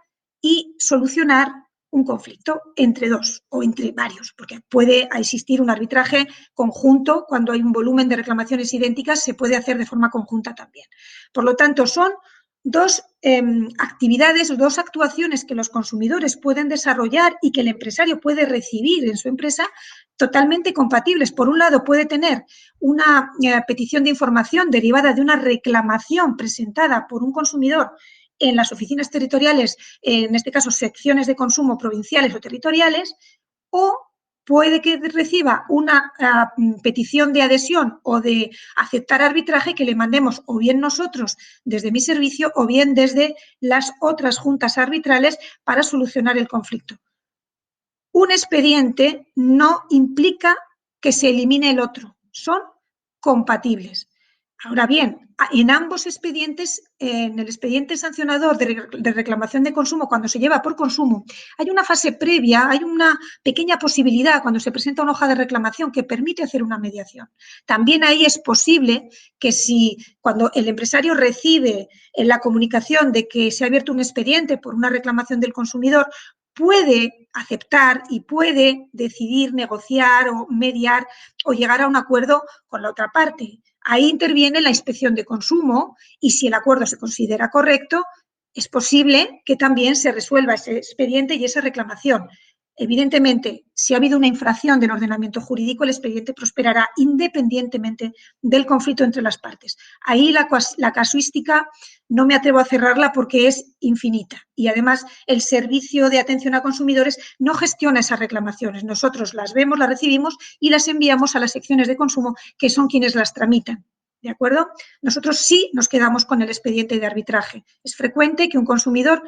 y solucionar un conflicto entre dos o entre varios, porque puede existir un arbitraje conjunto cuando hay un volumen de reclamaciones idénticas, se puede hacer de forma conjunta también. Por lo tanto, son dos actividades o dos actuaciones que los consumidores pueden desarrollar y que el empresario puede recibir en su empresa totalmente compatibles. Por un lado, puede tener una petición de información derivada de una reclamación presentada por un consumidor en las oficinas territoriales, en este caso secciones de consumo provinciales o territoriales, o puede que reciba una petición de adhesión o de aceptar arbitraje que le mandemos o bien nosotros desde mi servicio o bien desde las otras juntas arbitrales para solucionar el conflicto. Un expediente no implica que se elimine el otro, son compatibles. Ahora bien, en ambos expedientes, en el expediente sancionador de reclamación de consumo, cuando se lleva por consumo, hay una fase previa, hay una pequeña posibilidad cuando se presenta una hoja de reclamación que permite hacer una mediación. También ahí es posible que si cuando el empresario recibe la comunicación de que se ha abierto un expediente por una reclamación del consumidor, puede aceptar y puede decidir negociar o mediar o llegar a un acuerdo con la otra parte. Ahí interviene la inspección de consumo y si el acuerdo se considera correcto, es posible que también se resuelva ese expediente y esa reclamación. Evidentemente, si ha habido una infracción del ordenamiento jurídico, el expediente prosperará independientemente del conflicto entre las partes. Ahí la casuística no me atrevo a cerrarla porque es infinita y además el servicio de atención a consumidores no gestiona esas reclamaciones. Nosotros las vemos, las recibimos y las enviamos a las secciones de consumo que son quienes las tramitan. ¿De acuerdo? Nosotros sí nos quedamos con el expediente de arbitraje. Es frecuente que un consumidor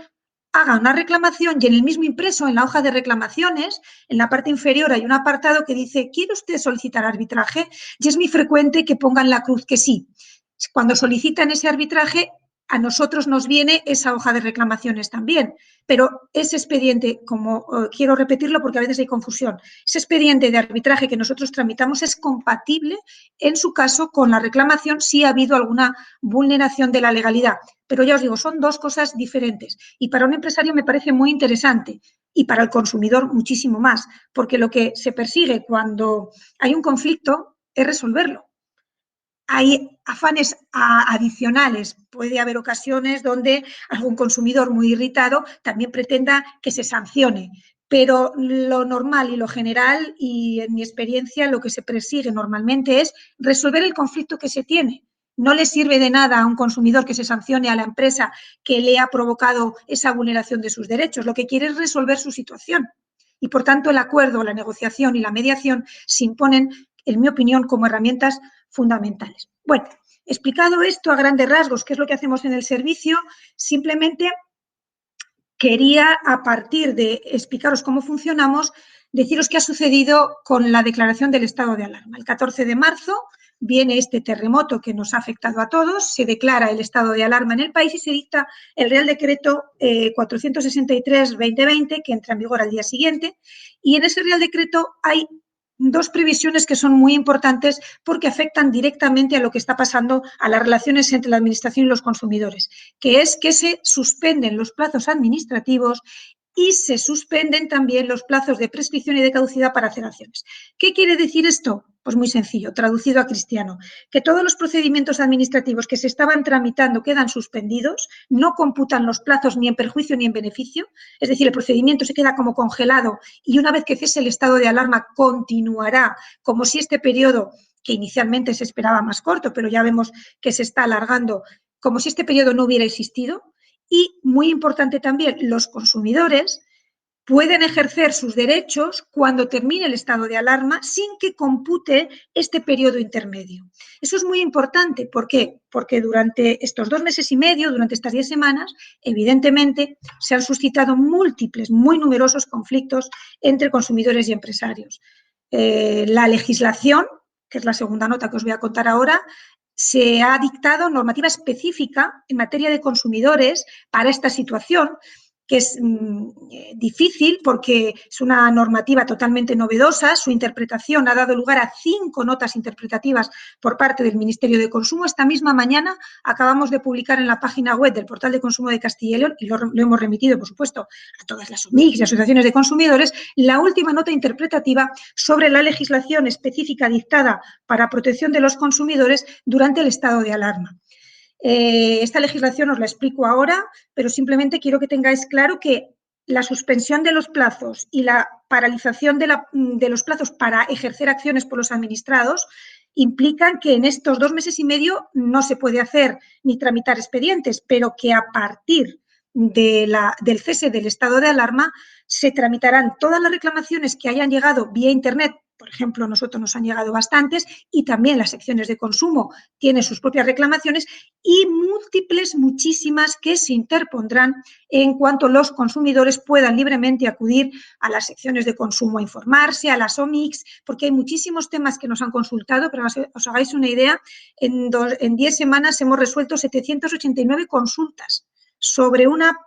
haga una reclamación y en el mismo impreso, en la hoja de reclamaciones, en la parte inferior hay un apartado que dice ¿quiere usted solicitar arbitraje? Y es muy frecuente que pongan la cruz que sí. Cuando solicitan ese arbitraje, a nosotros nos viene esa hoja de reclamaciones también, pero ese expediente, como quiero repetirlo porque a veces hay confusión, ese expediente de arbitraje que nosotros tramitamos es compatible en su caso con la reclamación si ha habido alguna vulneración de la legalidad. Pero ya os digo, son dos cosas diferentes y para un empresario me parece muy interesante y para el consumidor muchísimo más, porque lo que se persigue cuando hay un conflicto es resolverlo. Hay afanes adicionales. Puede haber ocasiones donde algún consumidor muy irritado también pretenda que se sancione, pero lo normal y lo general, y en mi experiencia lo que se persigue normalmente es resolver el conflicto que se tiene. No le sirve de nada a un consumidor que se sancione a la empresa que le ha provocado esa vulneración de sus derechos. Lo que quiere es resolver su situación. Y, por tanto, el acuerdo, la negociación y la mediación se imponen, en mi opinión, como herramientas fundamentales. Bueno, explicado esto a grandes rasgos, qué es lo que hacemos en el servicio, simplemente quería, a partir de explicaros cómo funcionamos, deciros qué ha sucedido con la declaración del estado de alarma. El 14 de marzo viene este terremoto que nos ha afectado a todos, se declara el estado de alarma en el país y se dicta el Real Decreto 463-2020, que entra en vigor al día siguiente, y en ese Real Decreto hay dos previsiones que son muy importantes porque afectan directamente a lo que está pasando a las relaciones entre la Administración y los consumidores, que es que se suspenden los plazos administrativos y se suspenden también los plazos de prescripción y de caducidad para hacer acciones. ¿Qué quiere decir esto? Pues muy sencillo, traducido a cristiano, que todos los procedimientos administrativos que se estaban tramitando quedan suspendidos, no computan los plazos ni en perjuicio ni en beneficio, es decir, el procedimiento se queda como congelado y una vez que cese el estado de alarma continuará como si este periodo, que inicialmente se esperaba más corto, pero ya vemos que se está alargando, como si este periodo no hubiera existido. Y, muy importante también, los consumidores pueden ejercer sus derechos cuando termine el estado de alarma sin que compute este periodo intermedio. Eso es muy importante. ¿Por qué? Porque durante estos 2 meses y medio, durante estas 10 semanas, evidentemente se han suscitado múltiples, muy numerosos conflictos entre consumidores y empresarios. La legislación, que es la segunda nota que os voy a contar ahora, se ha dictado normativa específica en materia de consumidores para esta situación, que es difícil porque es una normativa totalmente novedosa. Su interpretación ha dado lugar a 5 notas interpretativas por parte del Ministerio de Consumo. Esta misma mañana acabamos de publicar en la página web del Portal de Consumo de Castilla y León, y lo hemos remitido, por supuesto, a todas las OMIC y asociaciones de consumidores, la última nota interpretativa sobre la legislación específica dictada para protección de los consumidores durante el estado de alarma. Esta legislación os la explico ahora, pero simplemente quiero que tengáis claro que la suspensión de los plazos y la paralización de los plazos para ejercer acciones por los administrados implican que en estos 2 meses y medio no se puede hacer ni tramitar expedientes, pero que a partir del cese del estado de alarma se tramitarán todas las reclamaciones que hayan llegado vía Internet. Por ejemplo, a nosotros nos han llegado bastantes, y también las secciones de consumo tienen sus propias reclamaciones, y múltiples, muchísimas, que se interpondrán en cuanto los consumidores puedan libremente acudir a las secciones de consumo a informarse, a las OMICs, porque hay muchísimos temas que nos han consultado. Para que os hagáis una idea, en 10 semanas hemos resuelto 789 consultas sobre una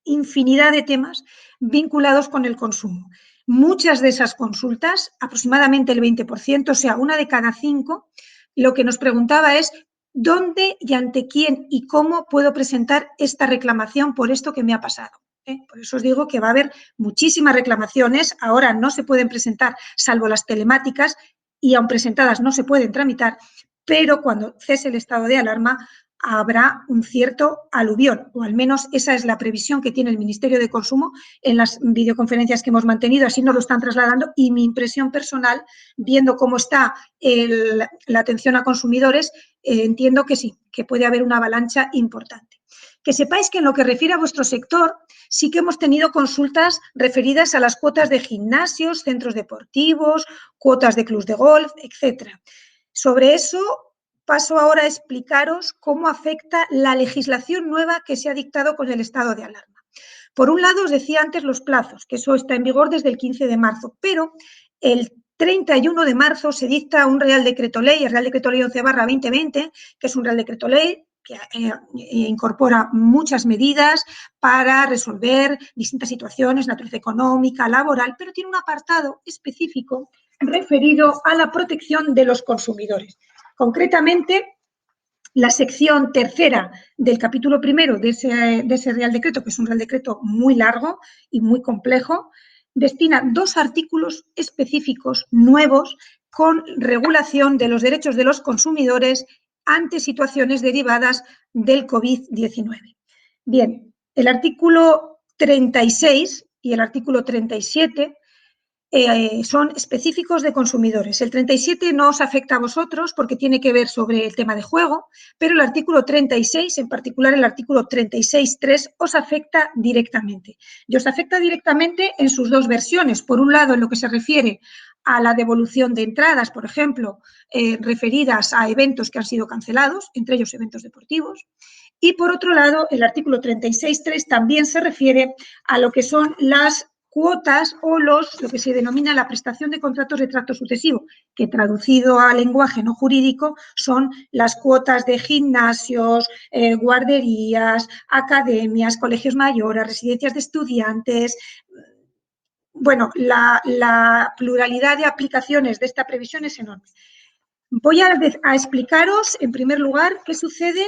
infinidad de temas vinculados con el consumo. Muchas de esas consultas, aproximadamente el 20%, o sea, 1 de cada 5, lo que nos preguntaba es dónde y ante quién y cómo puedo presentar esta reclamación por esto que me ha pasado. Por eso os digo que va a haber muchísimas reclamaciones. Ahora no se pueden presentar, salvo las telemáticas, y aun presentadas no se pueden tramitar, pero cuando cese el estado de alarma habrá un cierto aluvión, o al menos esa es la previsión que tiene el Ministerio de Consumo en las videoconferencias que hemos mantenido. Así nos lo están trasladando, y mi impresión personal, viendo cómo está la atención a consumidores, entiendo que sí, que puede haber una avalancha importante. Que sepáis que en lo que refiere a vuestro sector, sí que hemos tenido consultas referidas a las cuotas de gimnasios, centros deportivos, cuotas de clubs de golf, etcétera. Sobre eso paso ahora a explicaros cómo afecta la legislación nueva que se ha dictado con el estado de alarma. Por un lado, os decía antes los plazos, que eso está en vigor desde el 15 de marzo, pero el 31 de marzo se dicta un Real Decreto Ley, el Real Decreto Ley 11/2020, que es un Real Decreto Ley que incorpora muchas medidas para resolver distintas situaciones, naturaleza económica, laboral, pero tiene un apartado específico referido a la protección de los consumidores. Concretamente, la sección tercera del capítulo primero de ese Real Decreto, que es un Real Decreto muy largo y muy complejo, destina 2 artículos específicos nuevos con regulación de los derechos de los consumidores ante situaciones derivadas del COVID-19. Bien, el artículo 36 y el artículo 37 son específicos de consumidores. El 37 no os afecta a vosotros porque tiene que ver sobre el tema de juego, pero el artículo 36, en particular el artículo 36.3, os afecta directamente. Y os afecta directamente en sus 2 versiones. Por un lado, en lo que se refiere a la devolución de entradas, por ejemplo, referidas a eventos que han sido cancelados, entre ellos eventos deportivos. Y por otro lado, el artículo 36.3 también se refiere a lo que son las cuotas o lo que se denomina la prestación de contratos de trato sucesivo, que traducido a lenguaje no jurídico son las cuotas de gimnasios, guarderías, academias, colegios mayores, residencias de estudiantes. Bueno, la pluralidad de aplicaciones de esta previsión es enorme. Voy a explicaros, en primer lugar, qué sucede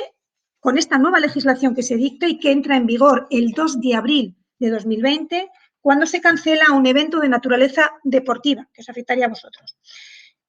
con esta nueva legislación que se dicta y que entra en vigor el 2 de abril de 2020, cuando se cancela un evento de naturaleza deportiva, que os afectaría a vosotros.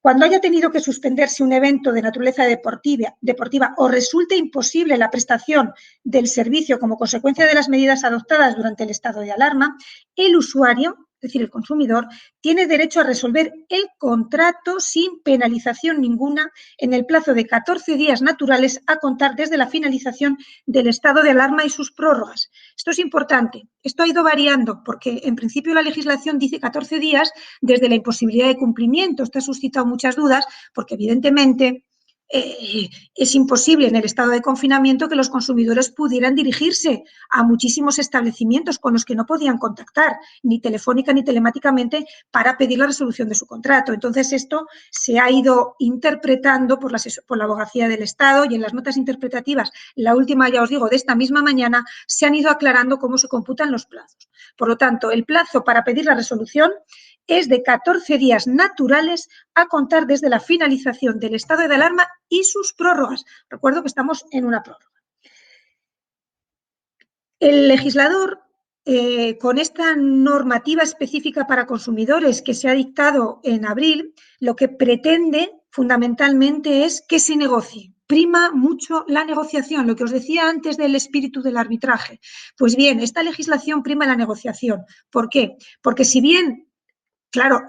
Cuando haya tenido que suspenderse un evento de naturaleza deportiva o resulte imposible la prestación del servicio como consecuencia de las medidas adoptadas durante el estado de alarma, el usuario es decir, el consumidor, tiene derecho a resolver el contrato sin penalización ninguna en el plazo de 14 días naturales a contar desde la finalización del estado de alarma y sus prórrogas. Esto es importante. Esto ha ido variando porque, en principio, la legislación dice 14 días desde la imposibilidad de cumplimiento. Esto ha suscitado muchas dudas porque, evidentemente, es imposible en el estado de confinamiento que los consumidores pudieran dirigirse a muchísimos establecimientos con los que no podían contactar, ni telefónica ni telemáticamente, para pedir la resolución de su contrato. Entonces, esto se ha ido interpretando por la Abogacía del Estado y en las notas interpretativas, la última, ya os digo, de esta misma mañana, se han ido aclarando cómo se computan los plazos. Por lo tanto, el plazo para pedir la resolución es de 14 días naturales a contar desde la finalización del estado de alarma y sus prórrogas. Recuerdo que estamos en una prórroga. El legislador, con esta normativa específica para consumidores que se ha dictado en abril, lo que pretende fundamentalmente es que se negocie. Prima mucho la negociación, lo que os decía antes del espíritu del arbitraje. Pues bien, esta legislación prima la negociación. ¿Por qué? Porque si bien, claro,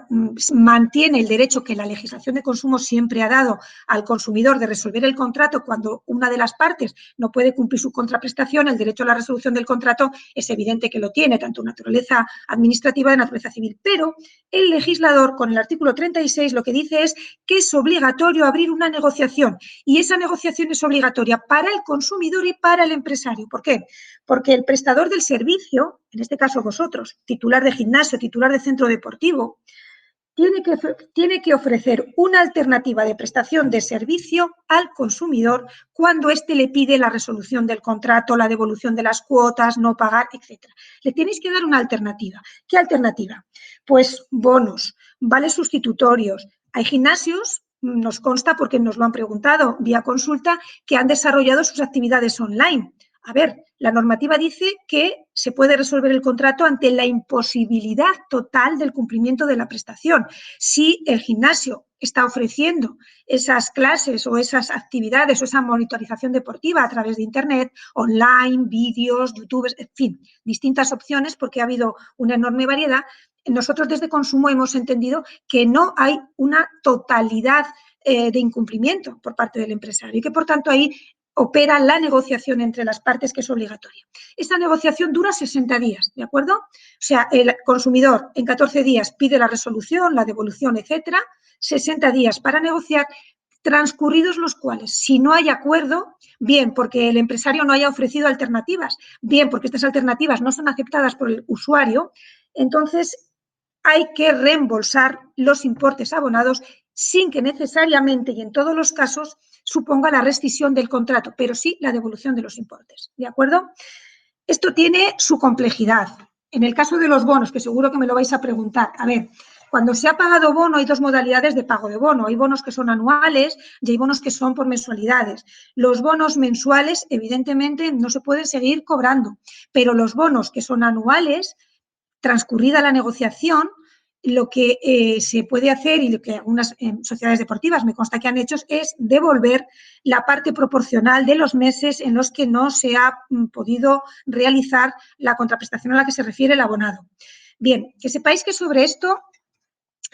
mantiene el derecho que la legislación de consumo siempre ha dado al consumidor de resolver el contrato cuando una de las partes no puede cumplir su contraprestación, el derecho a la resolución del contrato es evidente que lo tiene, tanto de naturaleza administrativa de naturaleza civil. Pero el legislador, con el artículo 36, lo que dice es que es obligatorio abrir una negociación y esa negociación es obligatoria para el consumidor y para el empresario. ¿Por qué? Porque el prestador del servicio, en este caso vosotros, titular de gimnasio, titular de centro deportivo, tiene que ofrecer una alternativa de prestación de servicio al consumidor cuando éste le pide la resolución del contrato, la devolución de las cuotas, no pagar, etc. Le tenéis que dar una alternativa. ¿Qué alternativa? Pues bonos, vales sustitutorios. Hay gimnasios, nos consta porque nos lo han preguntado vía consulta, que han desarrollado sus actividades online. A ver, la normativa dice que se puede resolver el contrato ante la imposibilidad total del cumplimiento de la prestación. Si el gimnasio está ofreciendo esas clases o esas actividades o esa monitorización deportiva a través de Internet, online, vídeos, YouTube, en fin, distintas opciones porque ha habido una enorme variedad, nosotros desde Consumo hemos entendido que no hay una totalidad de incumplimiento por parte del empresario y que, por tanto, ahí opera la negociación entre las partes, que es obligatoria. Esta negociación dura 60 días, ¿de acuerdo? O sea, el consumidor en 14 días pide la resolución, la devolución, etcétera, 60 días para negociar, transcurridos los cuales, si no hay acuerdo, bien porque el empresario no haya ofrecido alternativas, bien porque estas alternativas no son aceptadas por el usuario, entonces hay que reembolsar los importes abonados sin que necesariamente y en todos los casos suponga la rescisión del contrato, pero sí la devolución de los importes, ¿de acuerdo? Esto tiene su complejidad. En el caso de los bonos, que seguro que me lo vais a preguntar, a ver, cuando se ha pagado bono hay dos modalidades de pago de bono. Hay bonos que son anuales y hay bonos que son por mensualidades. Los bonos mensuales, evidentemente, no se pueden seguir cobrando, pero los bonos que son anuales, transcurrida la negociación, lo que se puede hacer y lo que algunas sociedades deportivas me consta que han hecho es devolver la parte proporcional de los meses en los que no se ha podido realizar la contraprestación a la que se refiere el abonado. Bien, que sepáis que sobre esto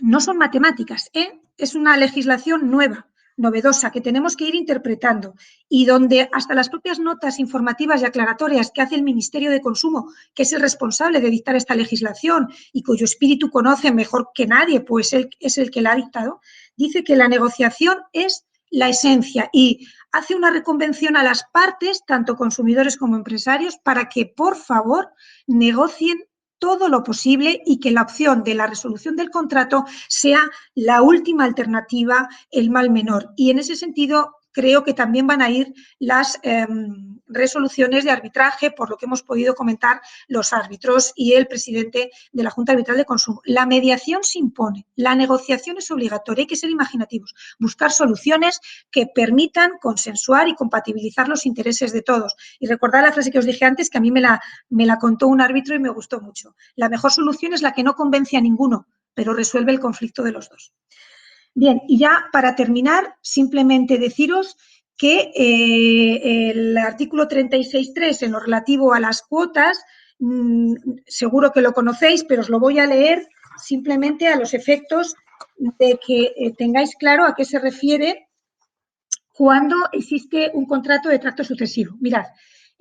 no son matemáticas, es una legislación nueva, novedosa, que tenemos que ir interpretando y donde hasta las propias notas informativas y aclaratorias que hace el Ministerio de Consumo, que es el responsable de dictar esta legislación y cuyo espíritu conoce mejor que nadie, pues él es el que la ha dictado, dice que la negociación es la esencia y hace una reconvención a las partes, tanto consumidores como empresarios, para que, por favor, negocien todo lo posible y que la opción de la resolución del contrato sea la última alternativa, el mal menor. Y en ese sentido, creo que también van a ir las resoluciones de arbitraje, por lo que hemos podido comentar los árbitros y el presidente de la Junta Arbitral de Consumo. La mediación se impone, la negociación es obligatoria, hay que ser imaginativos, buscar soluciones que permitan consensuar y compatibilizar los intereses de todos. Y recordad la frase que os dije antes, que a mí me la contó un árbitro y me gustó mucho. La mejor solución es la que no convence a ninguno, pero resuelve el conflicto de los dos. Bien, y ya para terminar, simplemente deciros que el artículo 36.3, en lo relativo a las cuotas, seguro que lo conocéis, pero os lo voy a leer simplemente a los efectos de que tengáis claro a qué se refiere cuando existe un contrato de tracto sucesivo. Mirad,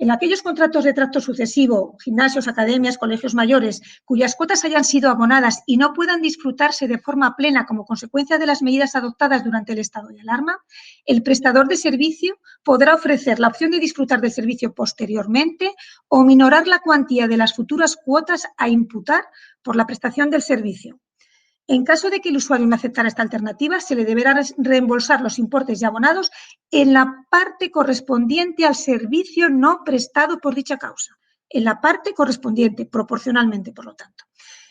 en aquellos contratos de tracto sucesivo, gimnasios, academias, colegios mayores, cuyas cuotas hayan sido abonadas y no puedan disfrutarse de forma plena como consecuencia de las medidas adoptadas durante el estado de alarma, el prestador de servicio podrá ofrecer la opción de disfrutar del servicio posteriormente o minorar la cuantía de las futuras cuotas a imputar por la prestación del servicio. En caso de que el usuario no aceptara esta alternativa, se le deberá reembolsar los importes ya abonados en la parte correspondiente al servicio no prestado por dicha causa. En la parte correspondiente, proporcionalmente, por lo tanto.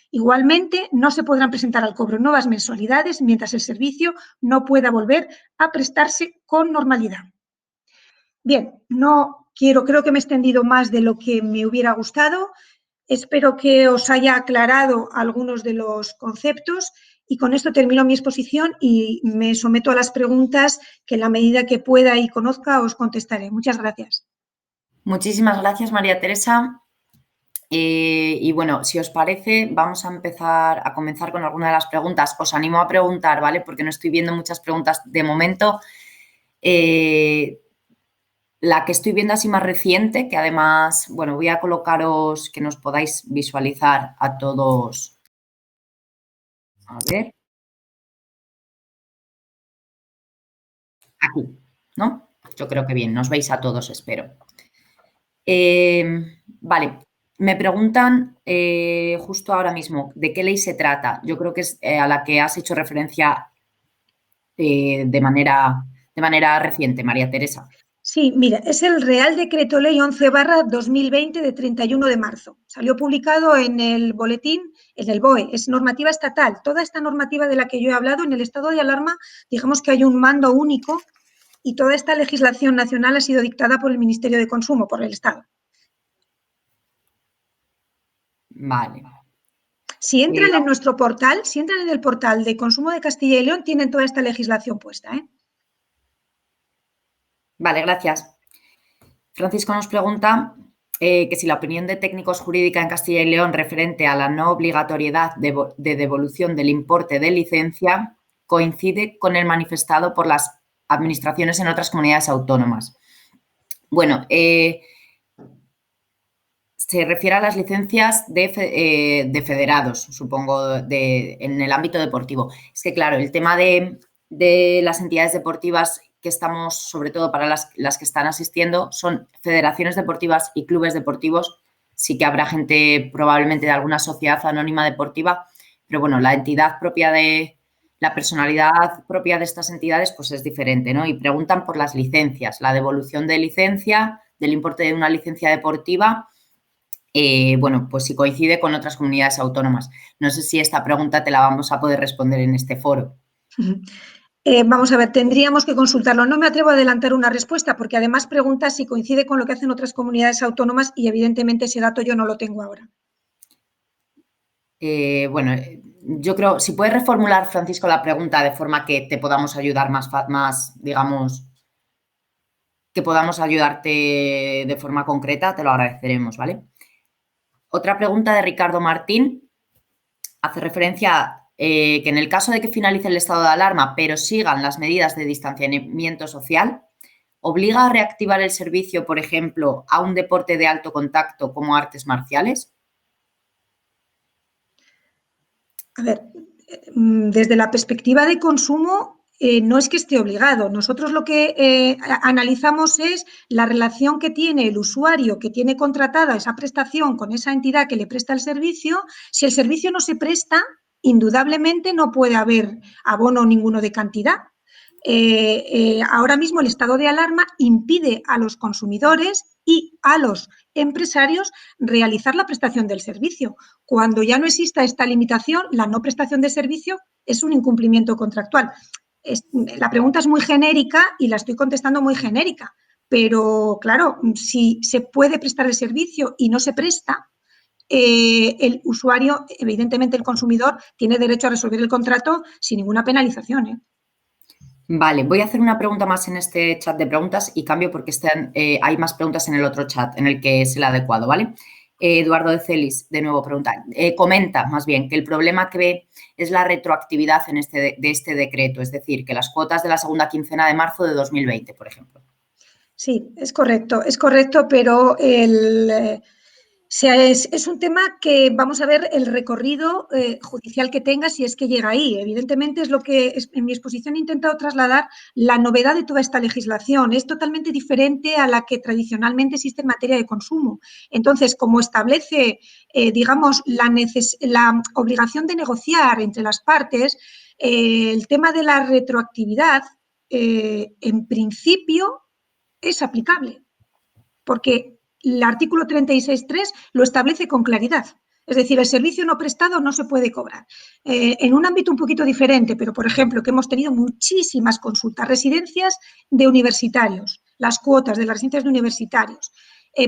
Igualmente, no se podrán presentar al cobro nuevas mensualidades mientras el servicio no pueda volver a prestarse con normalidad. Bien, creo que me he extendido más de lo que me hubiera gustado. Espero que os haya aclarado algunos de los conceptos y con esto termino mi exposición y me someto a las preguntas que en la medida que pueda y conozca os contestaré. Muchas gracias. Muchísimas gracias, María Teresa. Y bueno, si os parece, vamos a comenzar con alguna de las preguntas. Os animo a preguntar, ¿vale? Porque no estoy viendo muchas preguntas de momento. La que estoy viendo así más reciente, que además, bueno, voy a colocaros que nos podáis visualizar a todos. A ver. Aquí, ¿no? Yo creo que bien, nos veis a todos, espero. Vale, me preguntan justo ahora mismo de qué ley se trata. Yo creo que es a la que has hecho referencia de manera reciente, María Teresa. Sí, mira, es el Real Decreto Ley 11/2020 de 31 de marzo. Salió publicado en el boletín, en el BOE, es normativa estatal. Toda esta normativa de la que yo he hablado, en el estado de alarma, digamos que hay un mando único y toda esta legislación nacional ha sido dictada por el Ministerio de Consumo, por el Estado. Vale. Si entran en nuestro portal, si entran en el portal de Consumo de Castilla y León, tienen toda esta legislación puesta, ¿eh? Vale, gracias. Francisco nos pregunta que si la opinión de técnicos jurídica en Castilla y León referente a la no obligatoriedad de devolución del importe de licencia coincide con el manifestado por las administraciones en otras comunidades autónomas. Bueno, se refiere a las licencias de federados, supongo, en el ámbito deportivo. Es que, claro, el tema de las entidades deportivas que estamos, sobre todo para las que están asistiendo, son federaciones deportivas y clubes deportivos. Sí que habrá gente probablemente de alguna sociedad anónima deportiva, pero bueno, la entidad propia la personalidad propia de estas entidades pues es diferente, ¿no? Y preguntan por las licencias, la devolución de licencia, del importe de una licencia deportiva. Bueno, pues si coincide con otras comunidades autónomas. No sé si esta pregunta te la vamos a poder responder en este foro. Vamos a ver, tendríamos que consultarlo. No me atrevo a adelantar una respuesta porque además pregunta si coincide con lo que hacen otras comunidades autónomas y evidentemente ese dato yo no lo tengo ahora. Bueno, yo creo, si puedes reformular, Francisco, la pregunta de forma que te podamos ayudar más, digamos, que podamos ayudarte de forma concreta, te lo agradeceremos, ¿vale? Otra pregunta de Ricardo Martín hace referencia a que en el caso de que finalice el estado de alarma, pero sigan las medidas de distanciamiento social, ¿obliga a reactivar el servicio, por ejemplo, a un deporte de alto contacto como artes marciales? A ver, desde la perspectiva de consumo, no es que esté obligado. Nosotros lo que analizamos es la relación que tiene el usuario que tiene contratada esa prestación con esa entidad que le presta el servicio. Si el servicio no se presta, indudablemente no puede haber abono ninguno de cantidad. Ahora mismo el estado de alarma impide a los consumidores y a los empresarios realizar la prestación del servicio. Cuando ya no exista esta limitación, la no prestación de servicio es un incumplimiento contractual. La pregunta es muy genérica y la estoy contestando muy genérica, pero claro, si se puede prestar el servicio y no se presta, el usuario, evidentemente el consumidor, tiene derecho a resolver el contrato sin ninguna penalización, ¿eh? Vale, voy a hacer una pregunta más en este chat de preguntas y cambio porque hay más preguntas en el otro chat en el que es el adecuado, ¿vale? Eduardo de Celis, de nuevo, comenta más bien que el problema que ve es la retroactividad de este decreto, es decir, que las cuotas de la segunda quincena de marzo de 2020, por ejemplo. Sí, es correcto, pero es un tema que vamos a ver el recorrido judicial que tenga si es que llega ahí. Evidentemente es lo que en mi exposición he intentado trasladar la novedad de toda esta legislación. Es totalmente diferente a la que tradicionalmente existe en materia de consumo. Entonces, como establece, digamos, la obligación de negociar entre las partes, el tema de la retroactividad, en principio, es aplicable, porque el artículo 36.3 lo establece con claridad. Es decir, el servicio no prestado no se puede cobrar. En un ámbito un poquito diferente, pero, por ejemplo, que hemos tenido muchísimas consultas, residencias de universitarios, las cuotas de las residencias de universitarios,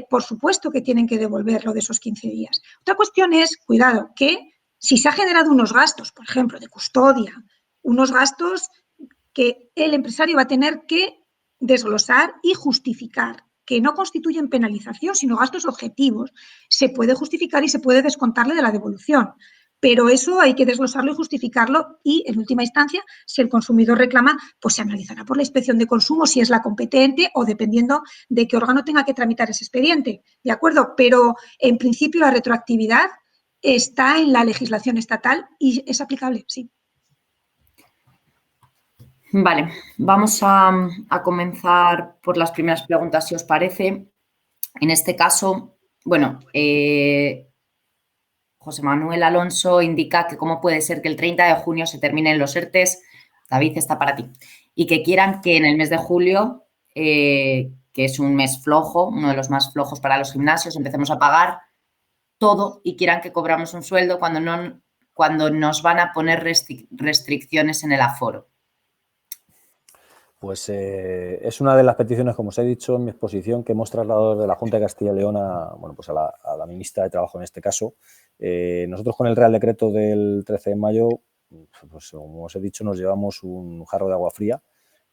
por supuesto que tienen que devolverlo de esos 15 días. Otra cuestión es, cuidado, que si se ha generado unos gastos, por ejemplo, de custodia, unos gastos que el empresario va a tener que desglosar y justificar, que no constituyen penalización, sino gastos objetivos, se puede justificar y se puede descontarle de la devolución. Pero eso hay que desglosarlo y justificarlo y, en última instancia, si el consumidor reclama, pues se analizará por la inspección de consumo si es la competente o dependiendo de qué órgano tenga que tramitar ese expediente. ¿De acuerdo? Pero, en principio, la retroactividad está en la legislación estatal y es aplicable, sí. Vale, vamos a comenzar por las primeras preguntas, si os parece. En este caso, bueno, José Manuel Alonso indica que cómo puede ser que el 30 de junio se terminen los ERTEs, David, está para ti, y que quieran que en el mes de julio, que es un mes flojo, uno de los más flojos para los gimnasios, empecemos a pagar todo y quieran que cobramos un sueldo cuando nos van a poner restricciones en el aforo. Pues es una de las peticiones, como os he dicho en mi exposición, que hemos trasladado desde la Junta de Castilla y León a la ministra de Trabajo en este caso. Nosotros con el Real Decreto del 13 de mayo, pues como os he dicho, nos llevamos un jarro de agua fría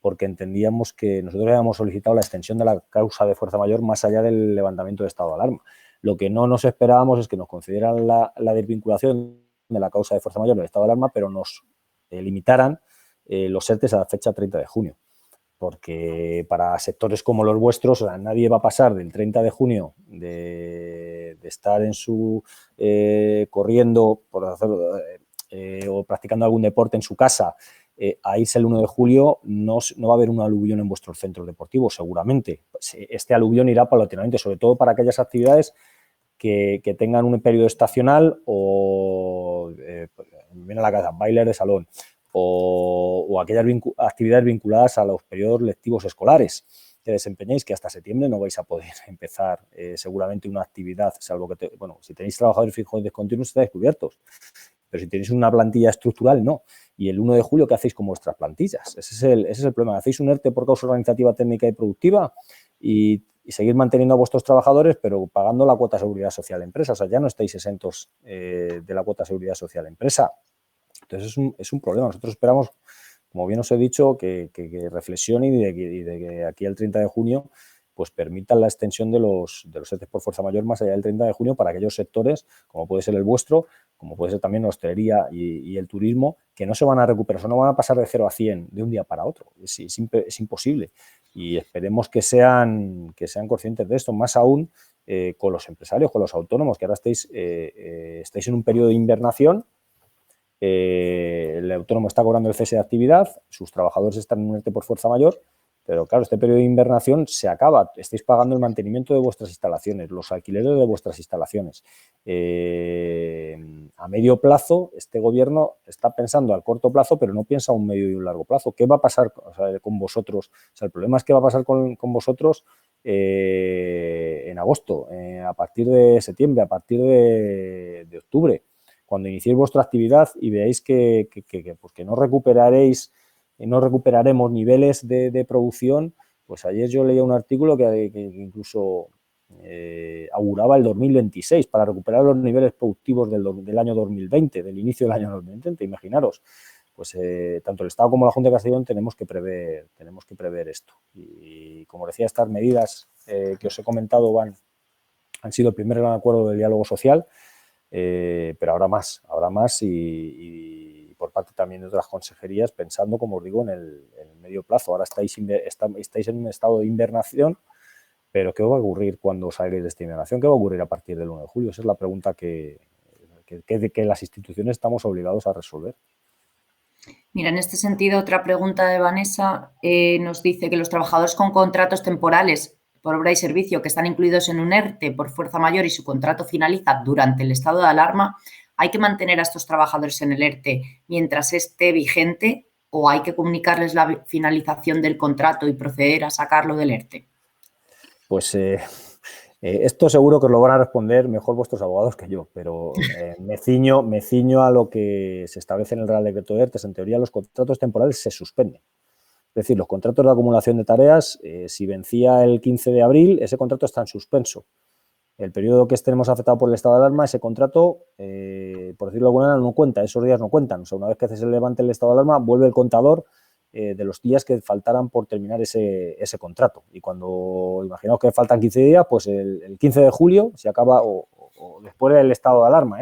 porque entendíamos que nosotros habíamos solicitado la extensión de la causa de fuerza mayor más allá del levantamiento de estado de alarma. Lo que no nos esperábamos es que nos concedieran la desvinculación de la causa de fuerza mayor del estado de alarma, pero nos limitaran los ERTEs a la fecha 30 de junio. Porque para sectores como los vuestros, o sea, nadie va a pasar del 30 de junio de estar en su corriendo por hacerlo, o practicando algún deporte en su casa a irse el 1 de julio. No va a haber un aluvión en vuestros centros deportivos, seguramente. Este aluvión irá paulatinamente, sobre todo para aquellas actividades que tengan un periodo estacional o, viene a la cabeza, bailes de salón, o aquellas actividades vinculadas a los periodos lectivos escolares que desempeñéis, que hasta septiembre no vais a poder empezar seguramente una actividad, salvo que, si tenéis trabajadores fijos y descontinuos estáis cubiertos, pero si tenéis una plantilla estructural, no. Y el 1 de julio, ¿qué hacéis con vuestras plantillas? Ese es el problema. Hacéis un ERTE por causa organizativa, técnica y productiva y seguir manteniendo a vuestros trabajadores, pero pagando la cuota de seguridad social empresa. O sea, ya no estáis exentos de la cuota de seguridad social empresa. Entonces es un problema. Nosotros esperamos, como bien os he dicho, que reflexionen y de que aquí al 30 de junio pues permitan la extensión de los ERTE por fuerza mayor más allá del 30 de junio para aquellos sectores, como puede ser el vuestro, como puede ser también la hostelería y el turismo, que no se van a recuperar, o sea, no van a pasar de 0 a 100 de un día para otro. Es imposible. Y esperemos que sean conscientes de esto, más aún con los empresarios, con los autónomos, que ahora estáis en un periodo de invernación. El autónomo está cobrando el cese de actividad, sus trabajadores están en un ERTE por fuerza mayor, pero claro, este periodo de invernación se acaba, estáis pagando el mantenimiento de vuestras instalaciones, los alquileres de vuestras instalaciones. A medio plazo, este gobierno está pensando al corto plazo, pero no piensa a un medio y un largo plazo. ¿Qué va a pasar con vosotros? O sea, el problema es qué va a pasar con vosotros en agosto, a partir de septiembre, a partir de octubre, cuando iniciéis vuestra actividad y veáis que no recuperaremos niveles de producción. Pues ayer yo leía un artículo que incluso auguraba el 2026 para recuperar los niveles productivos del año 2020, del inicio del año 2020. Imaginaros, pues tanto el Estado como la Junta de Castilla y León tenemos que prever esto. Y como decía, estas medidas que os he comentado van han sido el primer gran acuerdo del diálogo social, pero habrá más y por parte también de otras consejerías, pensando, como os digo, en el medio plazo. Ahora estáis en un estado de invernación, pero ¿qué va a ocurrir cuando salgáis de esta invernación? ¿Qué va a ocurrir a partir del 1 de julio? Esa es la pregunta que las instituciones estamos obligados a resolver. Mira, en este sentido, otra pregunta de Vanessa nos dice que los trabajadores con contratos temporales por obra y servicio que están incluidos en un ERTE por fuerza mayor y su contrato finaliza durante el estado de alarma, ¿hay que mantener a estos trabajadores en el ERTE mientras esté vigente o hay que comunicarles la finalización del contrato y proceder a sacarlo del ERTE? Pues esto seguro que os lo van a responder mejor vuestros abogados que yo, pero me ciño a lo que se establece en el Real Decreto de ERTE. En teoría, los contratos temporales se suspenden. Es decir, los contratos de acumulación de tareas, si vencía el 15 de abril, ese contrato está en suspenso. El periodo que estemos afectado por el estado de alarma, ese contrato, por decirlo de alguna manera, no cuenta, esos días no cuentan. O sea, una vez que se levante el estado de alarma, vuelve el contador de los días que faltaran por terminar ese contrato. Y cuando imaginaos que faltan 15 días, pues el 15 de julio se acaba, o después del estado de alarma,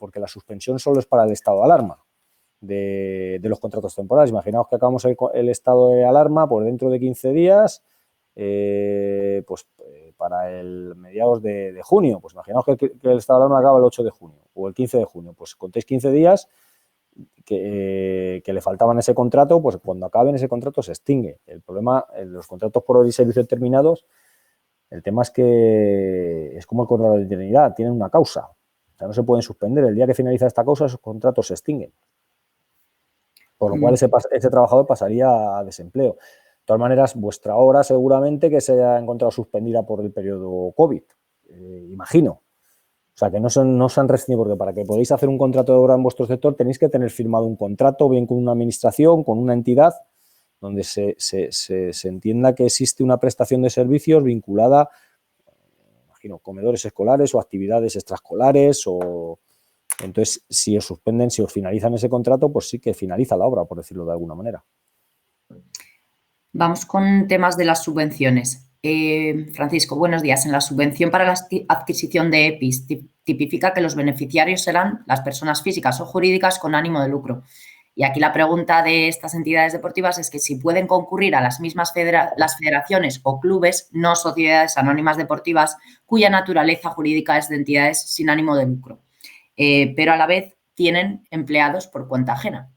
porque la suspensión solo es para el estado de alarma de los contratos temporales. Imaginaos que acabamos el estado de alarma, pues dentro de 15 días, para el mediados de junio, pues imaginaos que el estado de alarma acaba el 8 de junio o el 15 de junio, pues contéis 15 días que le faltaban ese contrato, pues cuando acaben ese contrato se extingue. El problema, los contratos por hora y servicio terminados, el tema es que es como el contrato de eternidad, tienen una causa, o sea, no se pueden suspender. El día que finaliza esta causa, esos contratos se extinguen. Por lo cual ese trabajador pasaría a desempleo. De todas maneras, vuestra obra seguramente que se ha encontrado suspendida por el periodo COVID, imagino. O sea, que no se han restringido, porque para que podáis hacer un contrato de obra en vuestro sector tenéis que tener firmado un contrato, bien con una administración, con una entidad, donde se entienda que existe una prestación de servicios vinculada, imagino, comedores escolares o actividades extraescolares o... Entonces, si os suspenden, si os finalizan ese contrato, pues sí que finaliza la obra, por decirlo de alguna manera. Vamos con temas de las subvenciones. Francisco, buenos días. En la subvención para la adquisición de EPIs tipifica que los beneficiarios serán las personas físicas o jurídicas con ánimo de lucro. Y aquí la pregunta de estas entidades deportivas es que si pueden concurrir a las mismas las federaciones o clubes, no sociedades anónimas deportivas, cuya naturaleza jurídica es de entidades sin ánimo de lucro, pero a la vez tienen empleados por cuenta ajena.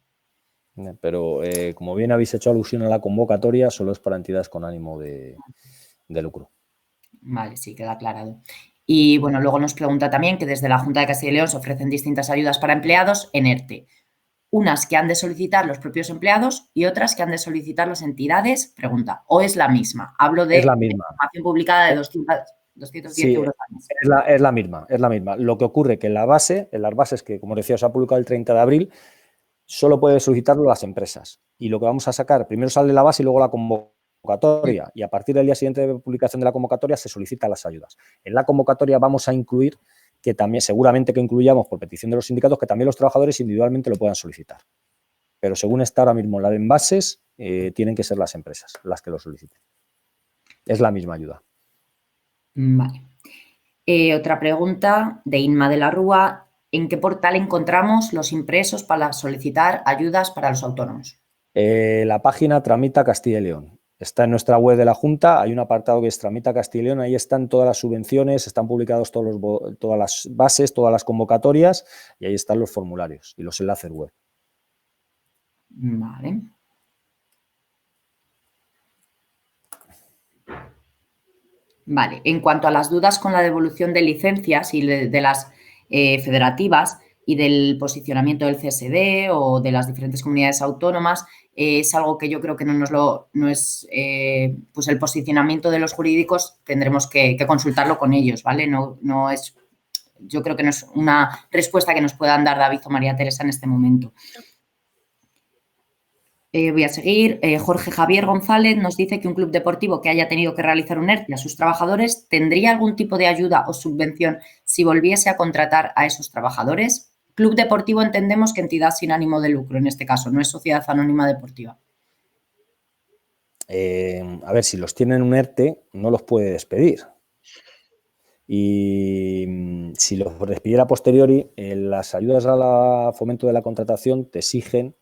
Pero como bien habéis hecho alusión a la convocatoria, solo es para entidades con ánimo de lucro. Vale, sí, queda aclarado. Y bueno, luego nos pregunta también que desde la Junta de Castilla y León se ofrecen distintas ayudas para empleados en ERTE. Unas que han de solicitar los propios empleados y otras que han de solicitar las entidades, pregunta, ¿o es la misma? Hablo de es la misma. información publicada de 210 euros al mes. Es la misma. Lo que ocurre que en las bases que, como decía, se ha publicado el 30 de abril, solo pueden solicitarlo las empresas. Y lo que vamos a sacar, primero sale la base y luego la convocatoria. Y a partir del día siguiente de publicación de la convocatoria se solicitan las ayudas. En la convocatoria vamos a incluir, que también seguramente que incluyamos por petición de los sindicatos, que también los trabajadores individualmente lo puedan solicitar. Pero según está ahora mismo la de envases, tienen que ser las empresas las que lo soliciten. Es la misma ayuda. Vale. Otra pregunta de Inma de la Rúa. ¿En qué portal encontramos los impresos para solicitar ayudas para los autónomos? La página Tramita Castilla y León. Está en nuestra web de la Junta, hay un apartado que es Tramita Castilla y León, ahí están todas las subvenciones, están publicados todas las bases, todas las convocatorias y ahí están los formularios y los enlaces web. Vale. Vale, en cuanto a las dudas con la devolución de licencias y de las federativas y del posicionamiento del CSD o de las diferentes comunidades autónomas, es algo que yo creo que no es pues el posicionamiento de los jurídicos, tendremos que consultarlo con ellos, ¿vale? Yo creo que no es una respuesta que nos puedan dar David o María Teresa en este momento. Voy a seguir. Jorge Javier González nos dice que un club deportivo que haya tenido que realizar un ERTE a sus trabajadores ¿tendría algún tipo de ayuda o subvención si volviese a contratar a esos trabajadores? Club deportivo entendemos que entidad sin ánimo de lucro, en este caso, no es sociedad anónima deportiva. A ver, si los tienen un ERTE, no los puede despedir. Y si lo despidiera a posteriori, las ayudas al fomento de la contratación te exigen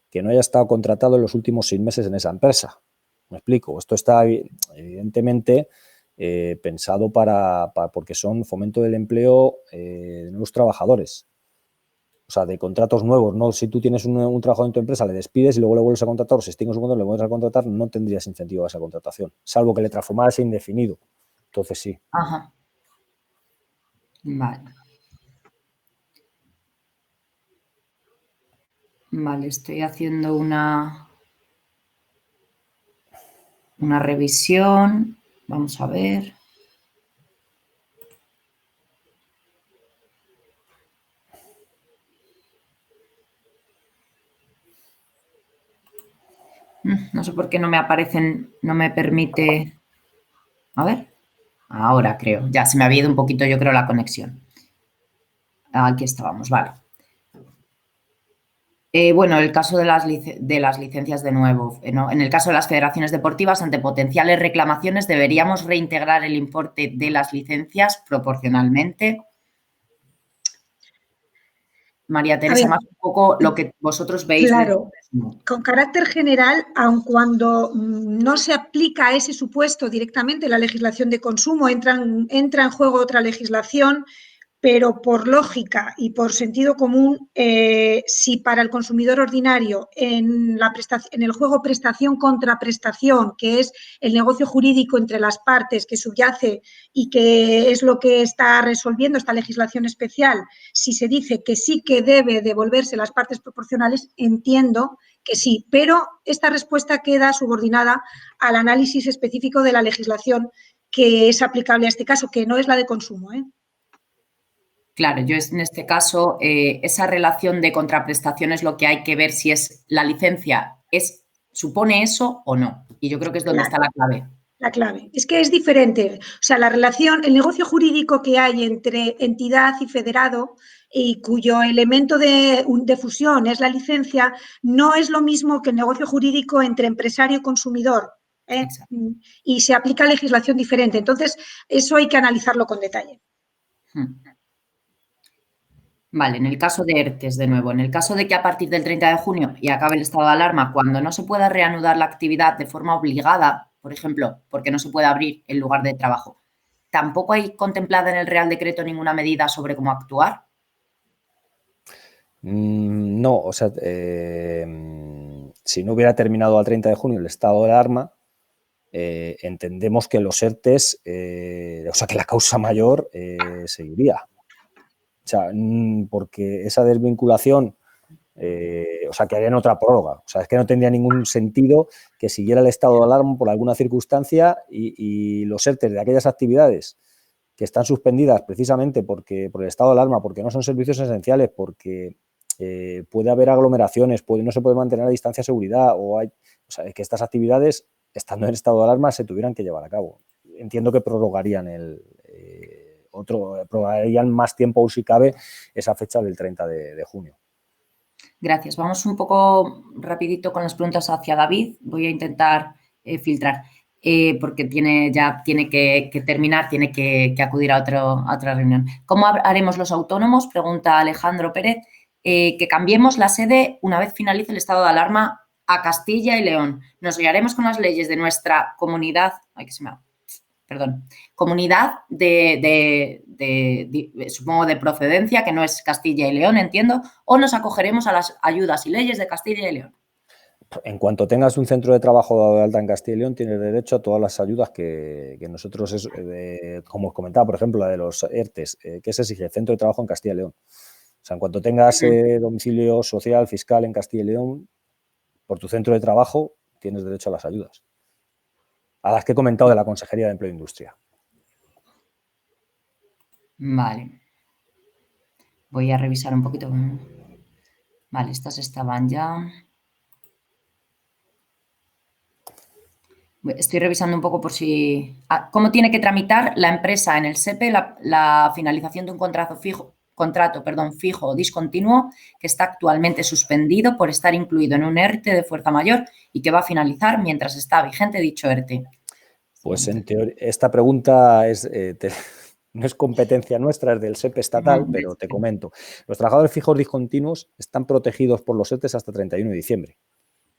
que no haya estado contratado en los últimos 6 meses en esa empresa. ¿Me explico? Esto está evidentemente pensado porque son fomento del empleo de nuevos trabajadores. O sea, de contratos nuevos, ¿no? Si tú tienes un trabajo en tu empresa, le despides y luego le vuelves a contratar, o si extingues un contrato, le vuelves a contratar, no tendrías incentivo a esa contratación, salvo que le transformaras a indefinido. Entonces, sí. Ajá. Vale. Vale, estoy haciendo una revisión. Vamos a ver. No sé por qué no me aparecen, no me permite. A ver, ahora creo. Ya se me había ido un poquito, yo creo, la conexión. Aquí estábamos, vale. Bueno, el caso de las licencias de nuevo. ¿No? En el caso de las federaciones deportivas, ante potenciales reclamaciones, deberíamos reintegrar el importe de las licencias proporcionalmente. María Teresa, más un poco lo que vosotros veis. Claro, con carácter general, aun cuando no se aplica ese supuesto directamente la legislación de consumo, entra en juego otra legislación, pero por lógica y por sentido común, si para el consumidor ordinario en el juego prestación contra prestación, que es el negocio jurídico entre las partes que subyace y que es lo que está resolviendo esta legislación especial, si se dice que sí que debe devolverse las partes proporcionales, entiendo que sí, pero esta respuesta queda subordinada al análisis específico de la legislación que es aplicable a este caso, que no es la de consumo, ¿eh? Claro, yo en este caso, esa relación de contraprestación es lo que hay que ver si es la licencia, supone eso o no. Y yo creo que es donde está la clave. La clave. Es que es diferente. O sea, la relación, el negocio jurídico que hay entre entidad y federado y cuyo elemento de fusión es la licencia, no es lo mismo que el negocio jurídico entre empresario y consumidor, ¿eh? Y se aplica legislación diferente. Entonces, eso hay que analizarlo con detalle. Vale, en el caso de ERTES, de nuevo, en el caso de que a partir del 30 de junio y acabe el estado de alarma, cuando no se pueda reanudar la actividad de forma obligada, por ejemplo, porque no se puede abrir el lugar de trabajo, ¿tampoco hay contemplada en el Real Decreto ninguna medida sobre cómo actuar? No, o sea, si no hubiera terminado al 30 de junio el estado de alarma, entendemos que los ERTES, o sea, que la causa mayor seguiría. O sea, porque esa desvinculación, o sea, que harían otra prórroga. O sea, es que no tendría ningún sentido que siguiera el estado de alarma por alguna circunstancia y los ERTES de aquellas actividades que están suspendidas precisamente por el estado de alarma, porque no son servicios esenciales, porque puede haber aglomeraciones, no se puede mantener la distancia de seguridad, o sea, que estas actividades, estando en estado de alarma, se tuvieran que llevar a cabo. Entiendo que prorrogarían prorrogarían más tiempo, si cabe, esa fecha del 30 de junio. Gracias. Vamos un poco rapidito con las preguntas hacia David. Voy a intentar filtrar, porque tiene que terminar, tiene que acudir a otra reunión. ¿Cómo haremos los autónomos? Pregunta Alejandro Pérez. Que cambiemos la sede una vez finalice el estado de alarma a Castilla y León. Nos guiaremos con las leyes de nuestra comunidad. Comunidad supongo de procedencia, que no es Castilla y León, entiendo, o nos acogeremos a las ayudas y leyes de Castilla y León. En cuanto tengas un centro de trabajo dado de alta en Castilla y León, tienes derecho a todas las ayudas que nosotros, como os comentaba, por ejemplo, la de los ERTES, que se exige el centro de trabajo en Castilla y León. O sea, en cuanto tengas domicilio social, fiscal en Castilla y León, por tu centro de trabajo, tienes derecho a las ayudas. A las que he comentado de la Consejería de Empleo e Industria. Vale. Voy a revisar un poquito. Vale, estas estaban ya. Estoy revisando un poco por si... ¿Cómo tiene que tramitar la empresa en el SEPE la finalización de un contrato fijo o discontinuo que está actualmente suspendido por estar incluido en un ERTE de fuerza mayor y que va a finalizar mientras está vigente dicho ERTE? Pues en teoría, esta pregunta es... no es competencia nuestra, es del SEPE estatal, pero te comento. Los trabajadores fijos discontinuos están protegidos por los ERTEs hasta 31 de diciembre.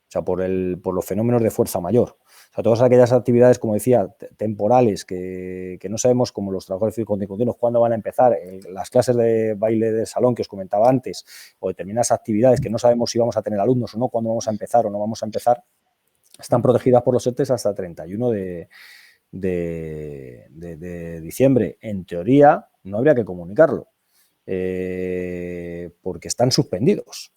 O sea, por los fenómenos de fuerza mayor. O sea, todas aquellas actividades, como decía, temporales, que no sabemos, como los trabajadores fijos discontinuos, cuándo van a empezar, las clases de baile de salón que os comentaba antes, o determinadas actividades que no sabemos si vamos a tener alumnos o no, cuándo vamos a empezar o no vamos a empezar, están protegidas por los ERTEs hasta 31 de diciembre. En teoría, no habría que comunicarlo, porque están suspendidos.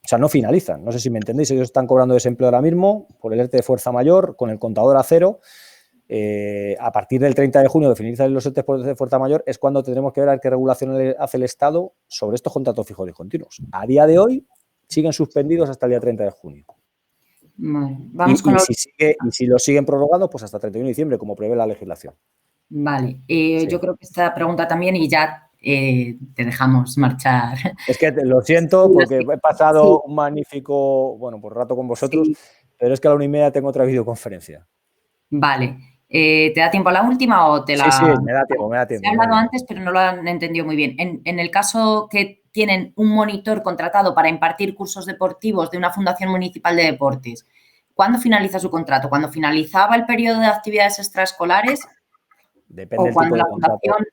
O sea, no finalizan. No sé si me entendéis. Ellos están cobrando desempleo ahora mismo por el ERTE de fuerza mayor, con el contador a cero. A partir del 30 de junio, que finalizan los ERTE de fuerza mayor, es cuando tendremos que ver qué regulación hace el Estado sobre estos contratos fijos discontinuos. A día de hoy, siguen suspendidos hasta el día 30 de junio. Vale, vamos con si lo siguen prorrogando, pues hasta 31 de diciembre, como prevé la legislación. Vale, sí. Yo creo que esta pregunta también, y ya te dejamos marchar. Es que lo siento, porque he pasado un magnífico, bueno, pues rato con vosotros, pero es que a la 1:30 tengo otra videoconferencia. Vale. ¿Te da tiempo a la última o te la...? Sí, me da tiempo. Se ha hablado antes, pero no lo han entendido muy bien. En el caso que tienen un monitor contratado para impartir cursos deportivos de una fundación municipal de deportes, ¿cuándo finaliza su contrato? ¿Cuando finalizaba el periodo de actividades extraescolares? Depende del cuando tipo de la fundación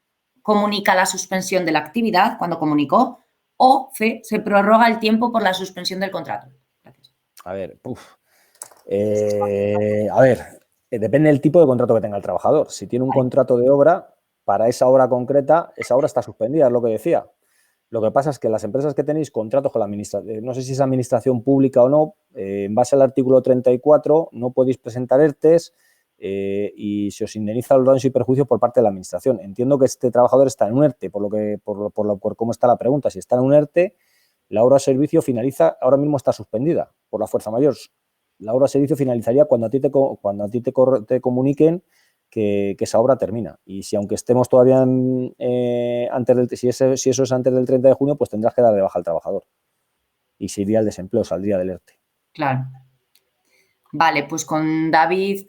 comunica la suspensión de la actividad, cuando comunicó, o se prorroga el tiempo por la suspensión del contrato. Gracias. A ver, depende del tipo de contrato que tenga el trabajador. Si tiene un contrato de obra, para esa obra concreta, esa obra está suspendida, es lo que decía. Lo que pasa es que las empresas que tenéis contratos con la administración, no sé si es administración pública o no, en base al artículo 34, no podéis presentar ERTEs y se os indemniza los daños y perjuicios por parte de la administración. Entiendo que este trabajador está en un ERTE, por cómo está la pregunta. Si está en un ERTE, la obra o servicio finaliza, ahora mismo está suspendida por la fuerza mayor. La obra o servicio finalizaría cuando a ti te comuniquen que esa obra termina. Y si aunque estemos todavía si eso es antes del 30 de junio, pues tendrás que dar de baja al trabajador. Y se iría al desempleo, saldría del ERTE. Claro. Vale, pues con David,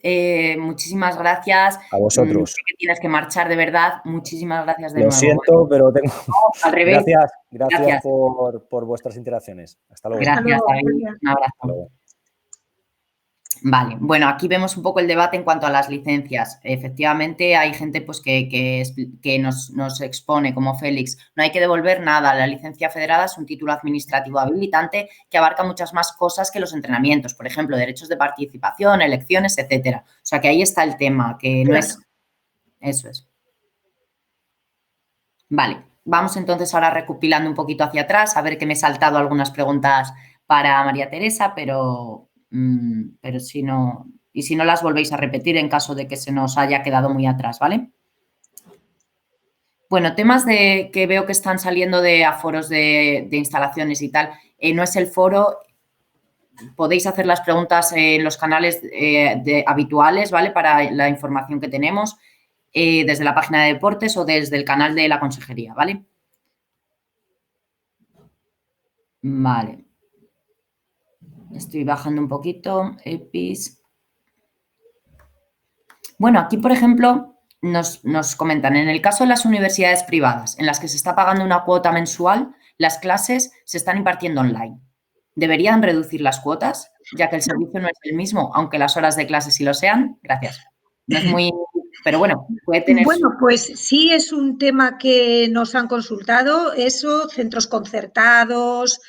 muchísimas gracias. A vosotros. Sé que tienes que marchar, de verdad. Muchísimas gracias de nuevo. Lo siento, pero tengo... No, al revés. Gracias por vuestras interacciones. Hasta luego. Gracias, David. Un abrazo. Hasta luego. Vale, bueno, aquí vemos un poco el debate en cuanto a las licencias. Efectivamente, hay gente pues, que nos expone, como Félix, no hay que devolver nada. La licencia federada es un título administrativo habilitante que abarca muchas más cosas que los entrenamientos, por ejemplo, derechos de participación, elecciones, etcétera. O sea, que ahí está el tema, que no es... Eso es. Vale, vamos entonces ahora recopilando un poquito hacia atrás, a ver que me he saltado algunas preguntas para María Teresa, pero si no las volvéis a repetir en caso de que se nos haya quedado muy atrás, ¿vale? Bueno, temas que veo que están saliendo de aforos de instalaciones y tal, no es el foro, podéis hacer las preguntas en los canales habituales, ¿vale? Para la información que tenemos, desde la página de deportes o desde el canal de la consejería, ¿vale? Vale. Estoy bajando un poquito. EPIs. Bueno, aquí, por ejemplo, nos comentan, en el caso de las universidades privadas, en las que se está pagando una cuota mensual, las clases se están impartiendo online. ¿Deberían reducir las cuotas, ya que el servicio no es el mismo, aunque las horas de clase sí lo sean? Gracias. No es muy... Pero bueno, puede tener... Bueno, pues sí es un tema que nos han consultado, eso, centros concertados,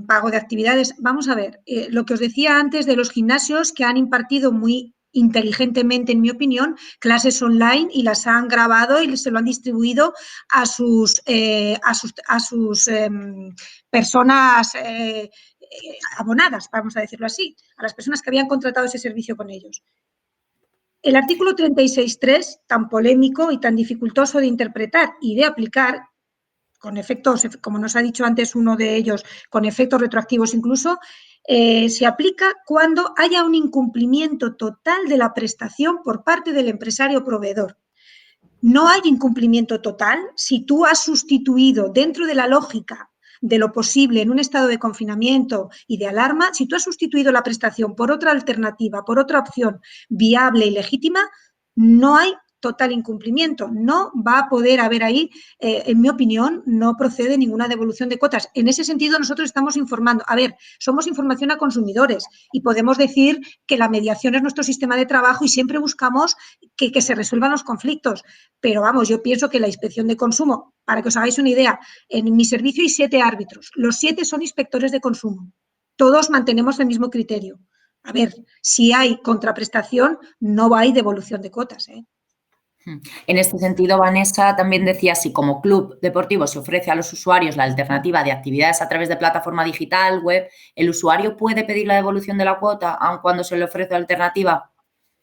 pago de actividades. Vamos a ver, lo que os decía antes de los gimnasios que han impartido muy inteligentemente, en mi opinión, clases online y las han grabado y se lo han distribuido a sus personas abonadas, vamos a decirlo así, a las personas que habían contratado ese servicio con ellos. El artículo 36.3, tan polémico y tan dificultoso de interpretar y de aplicar, con efectos, como nos ha dicho antes uno de ellos, con efectos retroactivos incluso, se aplica cuando haya un incumplimiento total de la prestación por parte del empresario proveedor. No hay incumplimiento total si tú has sustituido dentro de la lógica de lo posible en un estado de confinamiento y de alarma, si tú has sustituido la prestación por otra alternativa, por otra opción viable y legítima, no hay total incumplimiento. No va a poder haber ahí, en mi opinión, no procede ninguna devolución de cuotas. En ese sentido, nosotros estamos informando. A ver, somos información a consumidores y podemos decir que la mediación es nuestro sistema de trabajo y siempre buscamos que se resuelvan los conflictos. Pero vamos, yo pienso que la inspección de consumo, para que os hagáis una idea, en mi servicio hay 7 árbitros. Los 7 son inspectores de consumo. Todos mantenemos el mismo criterio. A ver, si hay contraprestación, no hay devolución de cuotas, ¿eh? En este sentido, Vanessa también decía, si como club deportivo se ofrece a los usuarios la alternativa de actividades a través de plataforma digital, web, ¿el usuario puede pedir la devolución de la cuota aun cuando se le ofrece alternativa?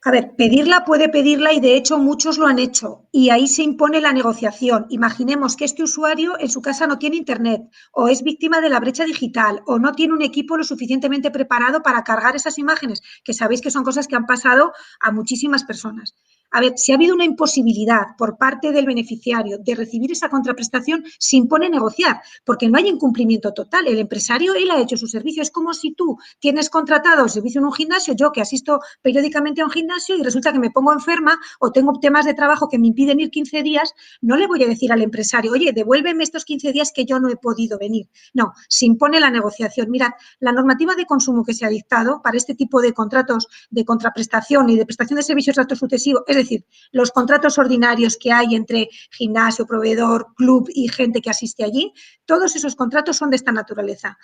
A ver, pedirla puede pedirla y de hecho muchos lo han hecho y ahí se impone la negociación. Imaginemos que este usuario en su casa no tiene internet o es víctima de la brecha digital o no tiene un equipo lo suficientemente preparado para cargar esas imágenes, que sabéis que son cosas que han pasado a muchísimas personas. A ver, si ha habido una imposibilidad por parte del beneficiario de recibir esa contraprestación, se impone negociar, porque no hay incumplimiento total. El empresario, él ha hecho su servicio. Es como si tú tienes contratado el servicio en un gimnasio, yo que asisto periódicamente a un gimnasio y resulta que me pongo enferma o tengo temas de trabajo que me impiden ir 15 días, no le voy a decir al empresario, oye, devuélveme estos 15 días que yo no he podido venir. No, se impone la negociación. Mirad, la normativa de consumo que se ha dictado para este tipo de contratos de contraprestación y de prestación de servicios de acto sucesivo, es decir, los contratos ordinarios que hay entre gimnasio, proveedor, club y gente que asiste allí, todos esos contratos son de esta naturaleza.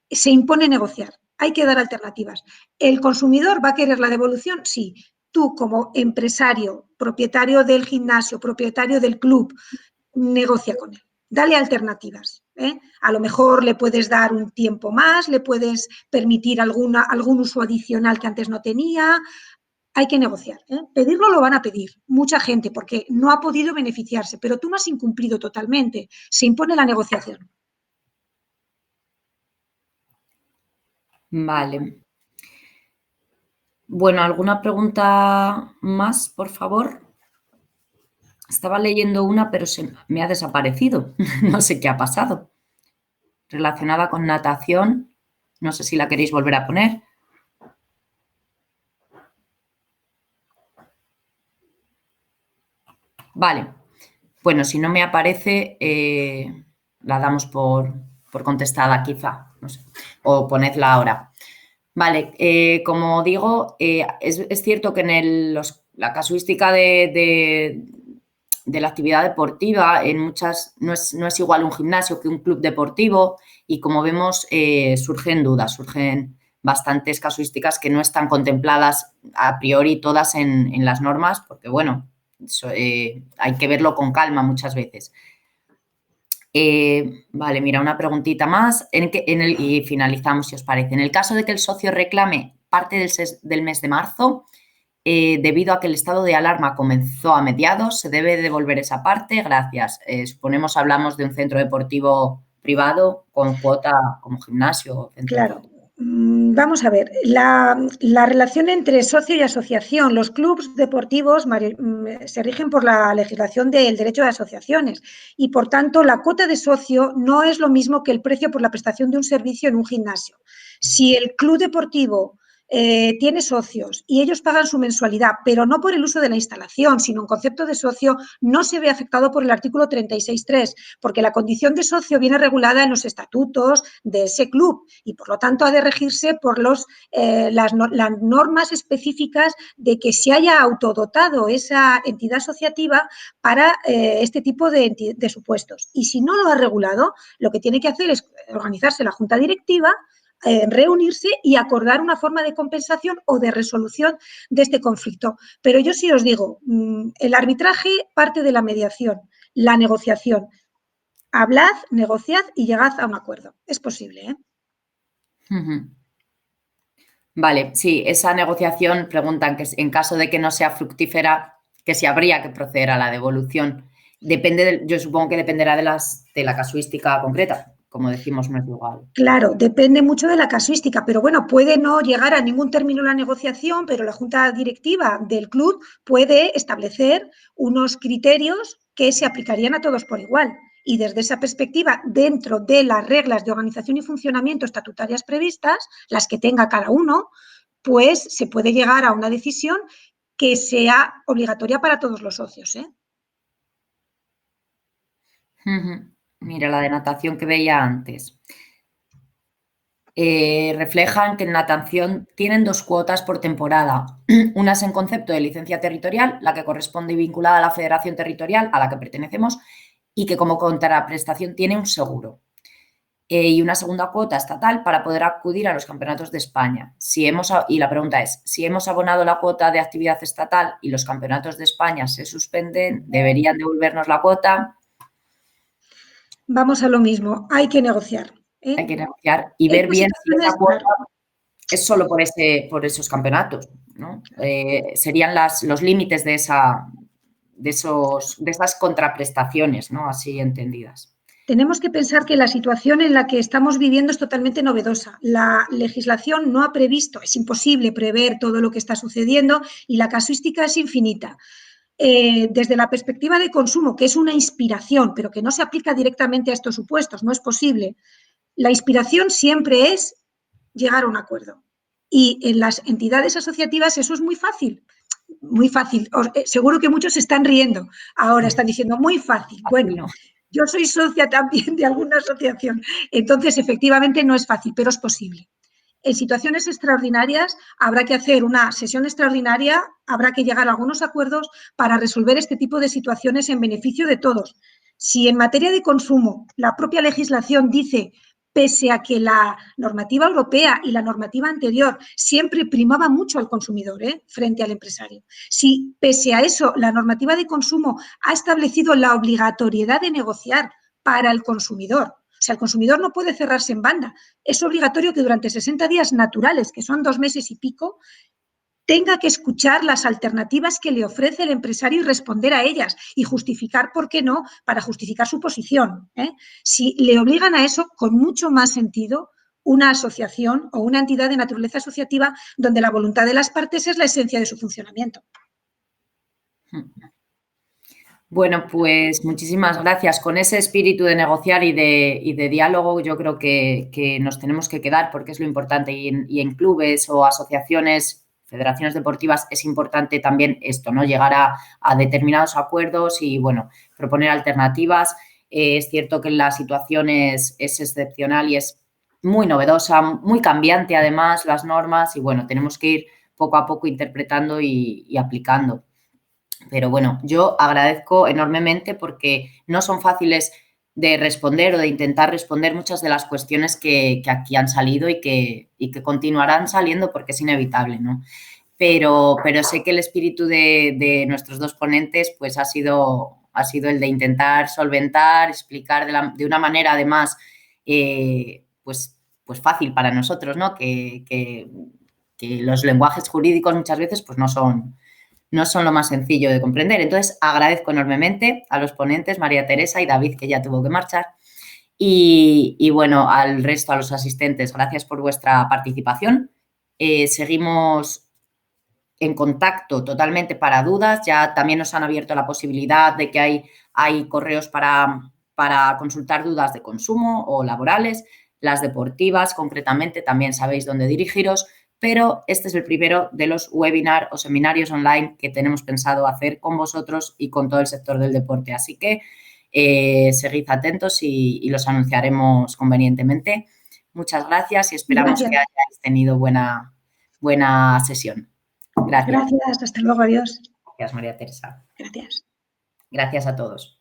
Se impone negociar, hay que dar alternativas. ¿El consumidor va a querer la devolución? Sí. Tú como empresario, propietario del gimnasio, propietario del club, negocia con él, dale alternativas. A lo mejor le puedes dar un tiempo más, le puedes permitir algún uso adicional que antes no tenía. Hay que negociar. Pedirlo lo van a pedir mucha gente porque no ha podido beneficiarse, pero tú no has incumplido totalmente. Se impone la negociación. Vale. Bueno, ¿alguna pregunta más, por favor? Estaba leyendo una, pero me ha desaparecido. No sé qué ha pasado. Relacionada con natación. No sé si la queréis volver a poner. Vale. Bueno, si no me aparece, la damos por contestada quizá. No sé. O ponedla ahora. Vale, como digo, es cierto que en la casuística de la actividad deportiva en muchas no es igual un gimnasio que un club deportivo y como vemos surgen dudas, surgen bastantes casuísticas que no están contempladas a priori todas en las normas porque, bueno, hay que verlo con calma muchas veces. Vale, mira, una preguntita más y finalizamos, si os parece. En el caso de que el socio reclame parte del mes de marzo, debido a que el estado de alarma comenzó a mediados, ¿se debe devolver esa parte? Gracias. Suponemos hablamos de un centro deportivo privado con cuota como gimnasio. Claro. Vamos a ver, la relación entre socio y asociación, los clubes deportivos se rigen por la legislación del derecho de asociaciones y, por tanto, la cuota de socio no es lo mismo que el precio por la prestación de un servicio en un gimnasio. Si el club deportivo tiene socios y ellos pagan su mensualidad, pero no por el uso de la instalación, sino en concepto de socio, no se ve afectado por el artículo 36.3, porque la condición de socio viene regulada en los estatutos de ese club y, por lo tanto, ha de regirse por las normas específicas de que se haya autodotado esa entidad asociativa para este tipo de supuestos. Y si no lo ha regulado, lo que tiene que hacer es organizarse la junta directiva, reunirse y acordar una forma de compensación o de resolución de este conflicto. Pero yo sí os digo, el arbitraje parte de la mediación, la negociación. Hablad, negociad y llegad a un acuerdo. Es posible, ¿eh? Vale, sí, esa negociación preguntan que en caso de que no sea fructífera, que si habría que proceder a la devolución. Yo supongo que dependerá de la casuística concreta. Como decimos, no es igual. Claro, depende mucho de la casuística, pero bueno, puede no llegar a ningún término la negociación, pero la junta directiva del club puede establecer unos criterios que se aplicarían a todos por igual. Y desde esa perspectiva, dentro de las reglas de organización y funcionamiento estatutarias previstas, las que tenga cada uno, pues se puede llegar a una decisión que sea obligatoria para todos los socios, ¿eh? Mira, la de natación que veía antes. Reflejan que en natación tienen 2 cuotas por temporada. Una es en concepto de licencia territorial, la que corresponde y vinculada a la federación territorial a la que pertenecemos y que como contraprestación tiene un seguro. Y una segunda cuota estatal para poder acudir a los campeonatos de España. Y la pregunta es, si hemos abonado la cuota de actividad estatal y los campeonatos de España se suspenden, ¿deberían devolvernos la cuota? Vamos a lo mismo, hay que negociar, ¿eh? Hay que negociar y ver bien si esa cuota es solo por esos campeonatos, ¿no? Serían los límites de esas contraprestaciones, ¿no? Así entendidas. Tenemos que pensar que la situación en la que estamos viviendo es totalmente novedosa. La legislación no ha previsto, es imposible prever todo lo que está sucediendo y la casuística es infinita. Desde la perspectiva de consumo, que es una inspiración, pero que no se aplica directamente a estos supuestos, no es posible. La inspiración siempre es llegar a un acuerdo. Y en las entidades asociativas eso es muy fácil. Muy fácil. Seguro que muchos se están riendo ahora, están diciendo muy fácil. Bueno, yo soy socia también de alguna asociación, entonces efectivamente no es fácil, pero es posible. En situaciones extraordinarias habrá que hacer una sesión extraordinaria, habrá que llegar a algunos acuerdos para resolver este tipo de situaciones en beneficio de todos. Si en materia de consumo la propia legislación dice, pese a que la normativa europea y la normativa anterior siempre primaba mucho al consumidor frente al empresario, si pese a eso la normativa de consumo ha establecido la obligatoriedad de negociar para el consumidor, o sea, el consumidor no puede cerrarse en banda. Es obligatorio que durante 60 días naturales, que son 2 meses y pico, tenga que escuchar las alternativas que le ofrece el empresario y responder a ellas y justificar, ¿por qué no?, para justificar su posición. Si le obligan a eso, con mucho más sentido, una asociación o una entidad de naturaleza asociativa donde la voluntad de las partes es la esencia de su funcionamiento. Bueno, pues muchísimas gracias. Con ese espíritu de negociar y de diálogo yo creo que nos tenemos que quedar porque es lo importante y en clubes o asociaciones, federaciones deportivas es importante también esto, ¿no? Llegar a determinados acuerdos y, bueno, proponer alternativas. Es cierto que la situación es excepcional y es muy novedosa, muy cambiante además las normas y, bueno, tenemos que ir poco a poco interpretando y aplicando. Pero bueno, yo agradezco enormemente porque no son fáciles de responder o de intentar responder muchas de las cuestiones que aquí han salido y que continuarán saliendo porque es inevitable, ¿no? Pero sé que el espíritu de nuestros 2 ponentes pues ha sido el de intentar solventar, explicar de una manera además pues fácil para nosotros, ¿no? Que los lenguajes jurídicos muchas veces pues no son lo más sencillo de comprender. Entonces, agradezco enormemente a los ponentes, María Teresa y David, que ya tuvo que marchar. Y bueno, al resto, a los asistentes, gracias por vuestra participación. Seguimos en contacto totalmente para dudas. Ya también nos han abierto la posibilidad de que hay correos para consultar dudas de consumo o laborales. Las deportivas, concretamente, también sabéis dónde dirigiros. Pero este es el primero de los webinars o seminarios online que tenemos pensado hacer con vosotros y con todo el sector del deporte. Así que seguid atentos y los anunciaremos convenientemente. Muchas gracias y esperamos que hayáis tenido buena sesión. Gracias. Gracias, hasta luego, adiós. Gracias, María Teresa. Gracias. Gracias a todos.